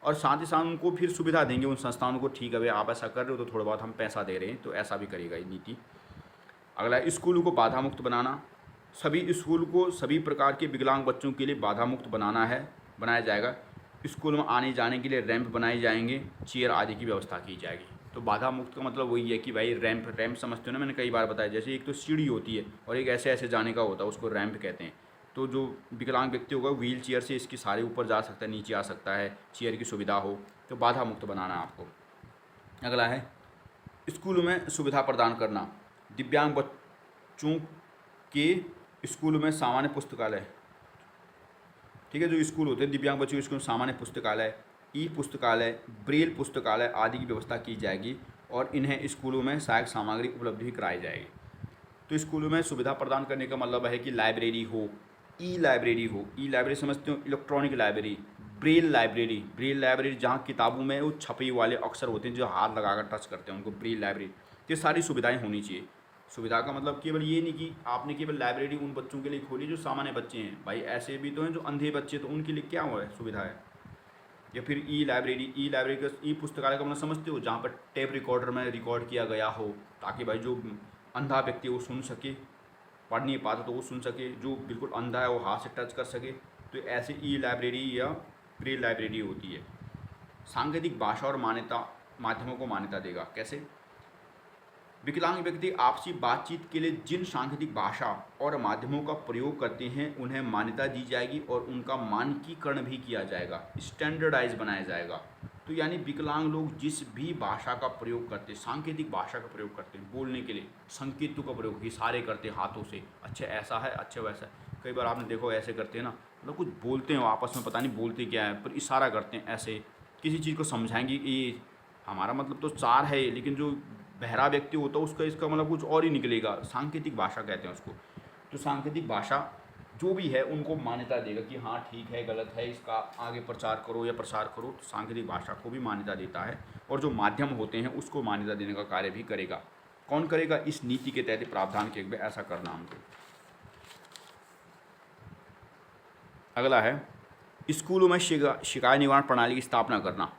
और साथ ही साथ उनको फिर सुविधा देंगे उन संस्थानों को, ठीक है भाई आप ऐसा कर रहे हो तो थोड़ा बहुत हम पैसा दे रहे हैं, तो ऐसा भी करेगा ये नीति। अगला, स्कूलों को बाधा मुक्त बनाना। सभी स्कूल को सभी प्रकार के विकलांग बच्चों के लिए बाधा मुक्त बनाया जाएगा। स्कूल में आने जाने के लिए रैंप बनाए जाएंगे, चेयर आदि की व्यवस्था की जाएगी। तो बाधा मुक्त का मतलब वही है कि भाई रैंप समझते हो ना, मैंने कई बार बताया, जैसे एक तो सीढ़ी होती है और एक ऐसे ऐसे जाने का होता है, उसको रैंप कहते हैं। तो जो विकलांग व्यक्ति होगा व्हील चेयर से इसके सारे ऊपर जा सकता है, नीचे आ सकता है, चेयर की सुविधा हो। तो बाधा मुक्त बनाना है आपको। अगला है स्कूलों में सुविधा प्रदान करना। दिव्यांग बच्चों के स्कूलों में सामान्य पुस्तकालय, ठीक है, जो स्कूल होते हैं दिव्यांग बच्चों के स्कूल में सामान्य पुस्तकालय, ई पुस्तकालय, ब्रेल पुस्तकालय आदि की व्यवस्था की जाएगी और इन्हें स्कूलों में सहायक सामग्री उपलब्ध भी कराई जाएगी। तो स्कूलों में सुविधा प्रदान करने का मतलब है कि लाइब्रेरी हो, ई लाइब्रेरी समझते हो, इलेक्ट्रॉनिक लाइब्रेरी, ब्रेल लाइब्रेरी जहाँ किताबों में वो छपे वाले अक्षर होते हैं जो हाथ लगाकर टच करते हैं, उनको ब्रेल लाइब्रेरी। ये सारी सुविधाएं होनी चाहिए। सुविधा का मतलब केवल ये नहीं कि आपने केवल लाइब्रेरी उन बच्चों के लिए खोली जो सामान्य बच्चे हैं, भाई ऐसे भी तो हैं जो अंधे बच्चे, तो उनके लिए क्या हुआ है सुविधा है। या फिर ई लाइब्रेरी का ई पुस्तकालय का मतलब समझते हो, जहाँ पर टेप रिकॉर्डर में रिकॉर्ड किया गया हो, ताकि भाई जो अंधा व्यक्ति वो सुन सके, पढ़ नहीं पाता तो वो सुन सके, जो बिल्कुल अंधा है वो हाथ से टच कर सके। तो ऐसे ई लाइब्रेरी या ब्रेल लाइब्रेरी होती है। सांकेतिक भाषा और माध्यमों को मान्यता देगा। कैसे? विकलांग व्यक्ति आपसी बातचीत के लिए जिन सांकेतिक भाषा और माध्यमों का प्रयोग करते हैं उन्हें मान्यता दी जाएगी और उनका मानकीकरण भी किया जाएगा, स्टैंडर्डाइज बनाया जाएगा। तो यानी विकलांग लोग जिस भी भाषा का प्रयोग करते हैं, सांकेतिक भाषा का प्रयोग करते हैं बोलने के लिए, संकेतों का प्रयोग, इशारे करते हैं हाथों से, अच्छा ऐसा है, अच्छा वैसा है। कई बार आपने देखो ऐसे करते हैं ना, मतलब कुछ बोलते हैं आपस में, पता नहीं बोलते क्या है, पर इशारा करते हैं ऐसे, किसी चीज़ को समझाएंगे ये हमारा मतलब तो चार है, लेकिन जो बहरा व्यक्ति होता है उसका इसका मतलब कुछ और ही निकलेगा। सांकेतिक भाषा कहते हैं उसको। तो सांकेतिक भाषा जो भी है उनको मान्यता देगा कि हाँ ठीक है, गलत है, इसका आगे प्रचार करो या प्रसार करो। तो सांकेतिक भाषा को भी मान्यता देता है और जो माध्यम होते हैं उसको मान्यता देने का कार्य भी करेगा। कौन करेगा? इस नीति के तहत प्रावधान किए गए ऐसा करना हमको। अगला है स्कूलों में शिकायत निवारण प्रणाली की स्थापना करना।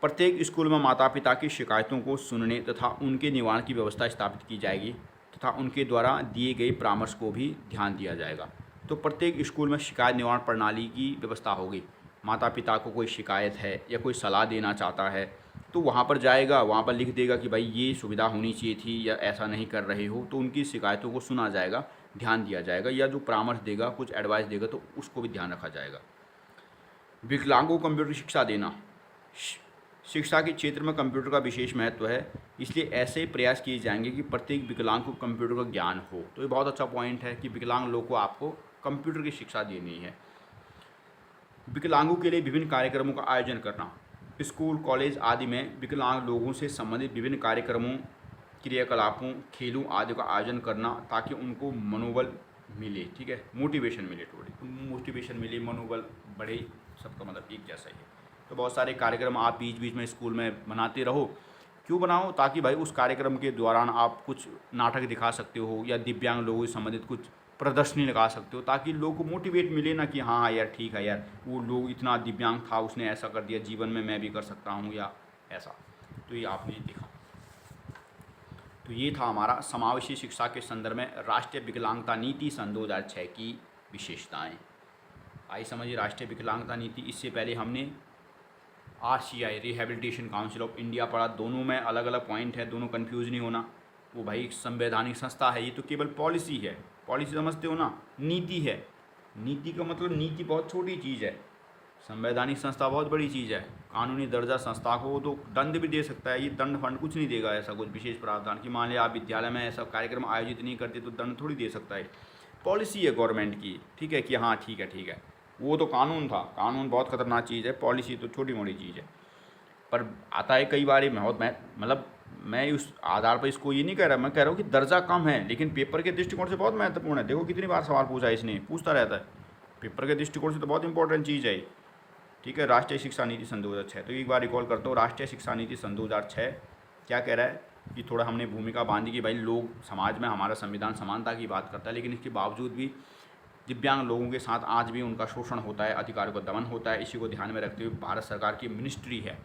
प्रत्येक स्कूल में माता पिता की शिकायतों को सुनने तथा उनके निवारण की व्यवस्था स्थापित की जाएगी तथा उनके द्वारा दिए गए परामर्श को भी ध्यान दिया जाएगा। तो प्रत्येक स्कूल में शिकायत निवारण प्रणाली की व्यवस्था होगी। माता पिता को कोई शिकायत है या कोई सलाह देना चाहता है तो वहाँ पर जाएगा, वहाँ पर लिख देगा कि भाई ये सुविधा होनी चाहिए थी या ऐसा नहीं कर रहे हो, तो उनकी शिकायतों को सुना जाएगा, ध्यान दिया जाएगा, या जो परामर्श देगा, कुछ एडवाइस देगा तो उसको भी ध्यान रखा जाएगा। विकलांगों को कंप्यूटर शिक्षा देना। शिक्षा के क्षेत्र में कंप्यूटर का विशेष महत्व है, इसलिए ऐसे प्रयास किए जाएंगे कि प्रत्येक विकलांग को कंप्यूटर का ज्ञान हो। तो ये बहुत अच्छा पॉइंट है कि विकलांग लोग को आपको कंप्यूटर की शिक्षा देनी है। विकलांगों के लिए विभिन्न कार्यक्रमों का आयोजन करना। स्कूल, कॉलेज आदि में विकलांग लोगों से संबंधित विभिन्न कार्यक्रमों, क्रियाकलापों, खेलों आदि का आयोजन करना ताकि उनको मनोबल मिले, ठीक है, मोटिवेशन मिले, मनोबल बढ़े, सबका मतलब एक जैसा ही है। तो बहुत सारे कार्यक्रम आप बीच बीच में स्कूल में बनाते रहो। क्यों बनाओ? ताकि भाई उस कार्यक्रम के दौरान आप कुछ नाटक दिखा सकते हो या दिव्यांग लोगों से संबंधित कुछ प्रदर्शनी लगा सकते हो, ताकि लोगों को मोटिवेट मिले ना कि हाँ यार ठीक है यार, वो लोग इतना दिव्यांग था, उसने ऐसा कर दिया, जीवन में मैं भी कर सकता हूँ या ऐसा। तो ये आपने देखा। तो ये था हमारा समावेशी शिक्षा के संदर्भ में राष्ट्रीय विकलांगता नीति सन 2006 की विशेषताएँ। आई समझिए राष्ट्रीय विकलांगता नीति। इससे पहले हमने RCI rehabilitation council of India पढ़ा, दोनों में अलग अलग पॉइंट है, दोनों कंफ्यूज नहीं होना। वो भाई संवैधानिक संस्था है, ये तो केवल पॉलिसी है, पॉलिसी समझते हो ना, नीति है। नीति का मतलब नीति बहुत छोटी चीज़ है, संवैधानिक संस्था बहुत बड़ी चीज़ है। कानूनी दर्जा संस्था को तो दंड भी दे सकता है, ये दंड फंड कुछ नहीं देगा, ऐसा कुछ विशेष प्रावधान कि मान लिया आप विद्यालय में ऐसा कार्यक्रम आयोजित नहीं करते तो दंड थोड़ी दे सकता है। पॉलिसी है गवर्नमेंट की, ठीक है, कि हाँ ठीक है, वो तो कानून था, कानून बहुत खतरनाक चीज़ है, पॉलिसी तो छोटी मोटी चीज़ है। पर आता है कई बार मैं उस आधार पर इसको ये नहीं कह रहा, मैं कह रहा हूँ कि दर्जा कम है लेकिन पेपर के दृष्टिकोण से बहुत महत्वपूर्ण है। देखो कितनी बार सवाल पूछा है, इसने पूछता रहता है, पेपर के दृष्टिकोण से तो बहुत इंपॉर्टेंट चीज़ है, ठीक है। राष्ट्रीय शिक्षा नीति सन 2006, तो एक बार रिकॉल करता हूँ, राष्ट्रीय शिक्षा नीति सन 2006 क्या कह रहा है कि थोड़ा हमने भूमिका बांधी कि भाई लोग समाज में, हमारा संविधान समानता की बात करता है, लेकिन इसके बावजूद भी दिव्यांग लोगों के साथ आज भी उनका शोषण होता है, अधिकारों का दमन होता है। इसी को ध्यान में रखते हुए भारत सरकार की मिनिस्ट्री है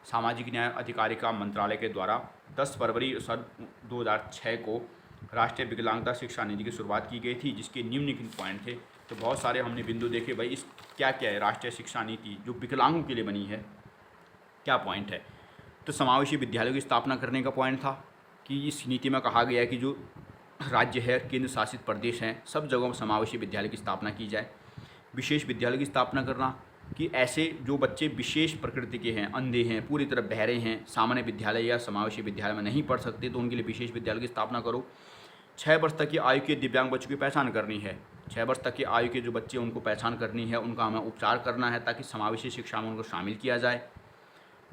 सामाजिक न्याय अधिकारिता मंत्रालय के द्वारा 10 फरवरी सन 2006 को राष्ट्रीय विकलांगता शिक्षा नीति की शुरुआत की गई थी, जिसके निम्नलिखित पॉइंट थे। तो बहुत सारे हमने बिंदु देखे भाई, इस क्या क्या है राष्ट्रीय शिक्षा नीति जो विकलांगों के लिए बनी है, क्या पॉइंट है। तो समावेशी विद्यालयों की स्थापना करने का पॉइंट था कि इस नीति में कहा गया है कि जो राज्य है, केंद्र शासित प्रदेश हैं, सब जगहों पर समावेशी विद्यालय की स्थापना की जाए। विशेष विद्यालय की स्थापना करना कि ऐसे जो बच्चे विशेष प्रकृति के हैं, अंधे हैं, पूरी तरह बहरे हैं, सामान्य विद्यालय या समावेशी विद्यालय में नहीं पढ़ सकते, तो उनके लिए विशेष विद्यालय की स्थापना करो। 6 वर्ष तक की आयु के दिव्यांग बच्चों की पहचान करनी है। 6 वर्ष तक की आयु के जो बच्चे, उनको पहचान करनी है, उनका हमें उपचार करना है ताकि समावेशी शिक्षा में उनको शामिल किया जाए।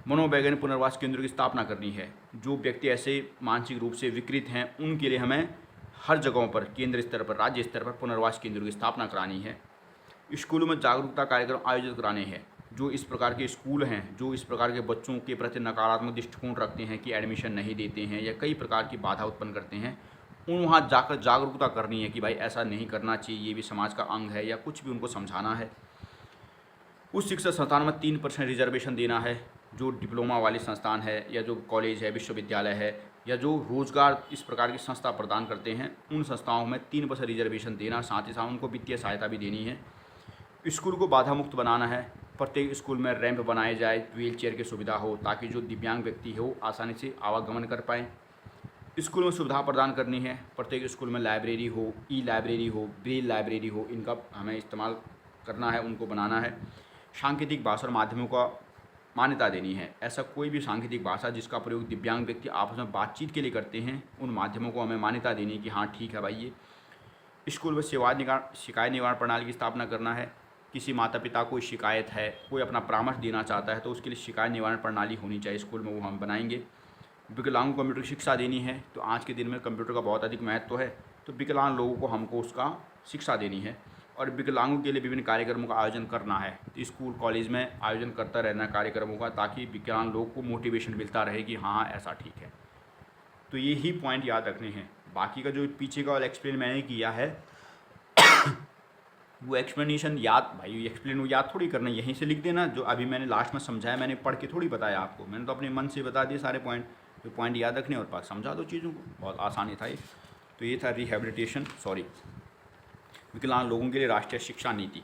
मनोवैज्ञानिक पुनर्वास केंद्रों की स्थापना करनी है। जो व्यक्ति ऐसे मानसिक रूप से विकृत हैं, उनके लिए हमें हर जगहों पर, केंद्र स्तर पर, राज्य स्तर पर पुनर्वास केंद्रों की स्थापना करानी है। स्कूलों में जागरूकता कार्यक्रम आयोजित कराने हैं। जो इस प्रकार के स्कूल हैं, जो इस प्रकार के बच्चों के प्रति नकारात्मक दृष्टिकोण रखते हैं कि एडमिशन नहीं देते हैं या कई प्रकार की बाधा उत्पन्न करते हैं, उन वहाँ जाकर जागरूकता करनी है कि भाई ऐसा नहीं करना चाहिए, ये भी समाज का अंग है, या कुछ भी उनको समझाना है। उस शिक्षा संस्थान में 3% रिजर्वेशन देना है। जो डिप्लोमा वाले संस्थान है या जो कॉलेज है, विश्वविद्यालय है, या जो रोजगार इस प्रकार की संस्था प्रदान करते हैं, उन संस्थाओं में 3% रिजर्वेशन देना, साथ ही साथ उनको वित्तीय सहायता भी देनी है। स्कूल को बाधा मुक्त बनाना है। प्रत्येक स्कूल में रैंप बनाए जाए, व्हील चेयर की सुविधा हो ताकि जो दिव्यांग व्यक्ति हो आसानी से आवागमन कर पाएँ। स्कूल में सुविधा प्रदान करनी है। प्रत्येक स्कूल में लाइब्रेरी हो, ई लाइब्रेरी हो, ब्रेल लाइब्रेरी हो, इनका हमें इस्तेमाल करना है, उनको बनाना है। सांकेतिक भाषा और माध्यमों का मान्यता देनी है। ऐसा कोई भी सांकेतिक भाषा जिसका प्रयोग दिव्यांग व्यक्ति आपस में बातचीत के लिए करते हैं, उन माध्यमों को हमें मान्यता देनी है कि हाँ ठीक है भाई ये। स्कूल में शिकायत निवारण प्रणाली की स्थापना करना है। किसी माता पिता को शिकायत है, कोई अपना परामर्श देना चाहता है, तो उसके लिए शिकायत निवारण प्रणाली होनी चाहिए स्कूल में, वो हम बनाएंगे। विकलांगों को कंप्यूटर की शिक्षा देनी है। तो आज के दिन में कंप्यूटर का बहुत अधिक महत्व है, तो विकलांग लोगों को हमको उसका शिक्षा देनी है। और विकलांगों के लिए विभिन्न कार्यक्रमों का आयोजन करना है। तो स्कूल कॉलेज में आयोजन करता रहना कार्यक्रमों का, ताकि विकलांग लोगों को मोटिवेशन मिलता रहे कि हाँ ऐसा ठीक है। तो ये ही पॉइंट याद रखने हैं। बाकी का जो पीछे का एक्सप्लेन मैंने किया है वो एक्सप्लेनेशन एक्सप्लेन याद थोड़ी करना, यहीं से लिख देना। जो अभी मैंने लास्ट में समझाया, मैंने पढ़ के थोड़ी बताया आपको, मैंने तो अपने मन से बता दिए सारे पॉइंट। तो पॉइंट याद रखने और पास समझा दो चीज़ों को, बहुत आसानी था ये। तो ये था विकलांग लोगों के लिए राष्ट्रीय शिक्षा नीति।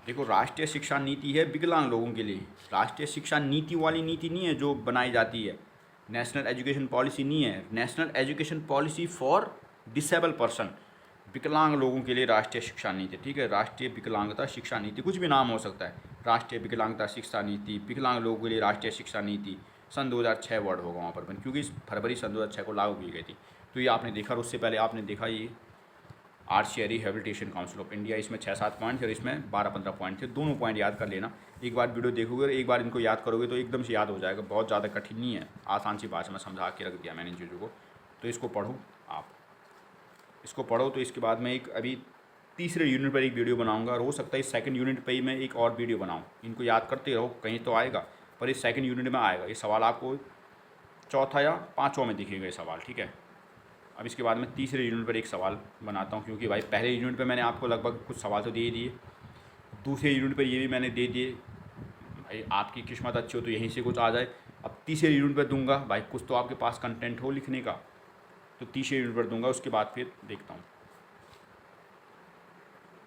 देखो राष्ट्रीय शिक्षा नीति है विकलांग लोगों के लिए। राष्ट्रीय शिक्षा नीति वाली नीति नहीं है जो बनाई जाती है, नेशनल एजुकेशन पॉलिसी नहीं है, national education policy for disable person, विकलांग लोगों के लिए राष्ट्रीय शिक्षा नीति, ठीक है। राष्ट्रीय विकलांगता शिक्षा नीति, कुछ भी नाम हो सकता है, राष्ट्रीय विकलांगता शिक्षा नीति, विकलांग लोगों के लिए राष्ट्रीय शिक्षा नीति। सन 2006 वर्ड होगा वहाँ पर, क्योंकि फरवरी सन 2006 को लागू की गई थी। तो ये आपने देखा, और उससे पहले आपने देखा ये RCI rehabilitation council of India, इसमें 6-7 पॉइंट थे और इसमें 12-15 पॉइंट थे। दोनों पॉइंट याद कर लेना, एक बार वीडियो देखोगे और एक बार इनको याद करोगे तो एकदम से याद हो जाएगा। बहुत ज़्यादा कठिन नहीं है, आसान सी भाषा में समझा के रख दिया मैंने इन चीज़ों को। तो इसको पढ़ो, आप इसको पढ़ो। तो इसके बाद मैं एक अभी तीसरे यूनिट पर एक वीडियो बनाऊंगा, और हो सकता है इस सेकंड यूनिट पर ही मैं एक और वीडियो बनाऊँ। इनको याद करते रहो, कहीं तो आएगा, पर इस सेकंड यूनिट में आएगा ये सवाल, आपको चौथा या पाँचवां में दिखेगा ये सवाल, ठीक है। अब इसके बाद मैं तीसरे यूनिट पर एक सवाल बनाता हूँ, क्योंकि भाई पहले यूनिट पे मैंने आपको लगभग कुछ सवाल तो दे ही दिए, दूसरे यूनिट पर ये भी मैंने दे दिए। भाई आपकी किस्मत अच्छी हो तो यहीं से कुछ आ जाए। अब तीसरे यूनिट पर दूंगा, भाई कुछ तो आपके पास कंटेंट हो लिखने का, तो तीसरे यूनिट पर दूंगा, उसके बाद फिर देखता हूँ।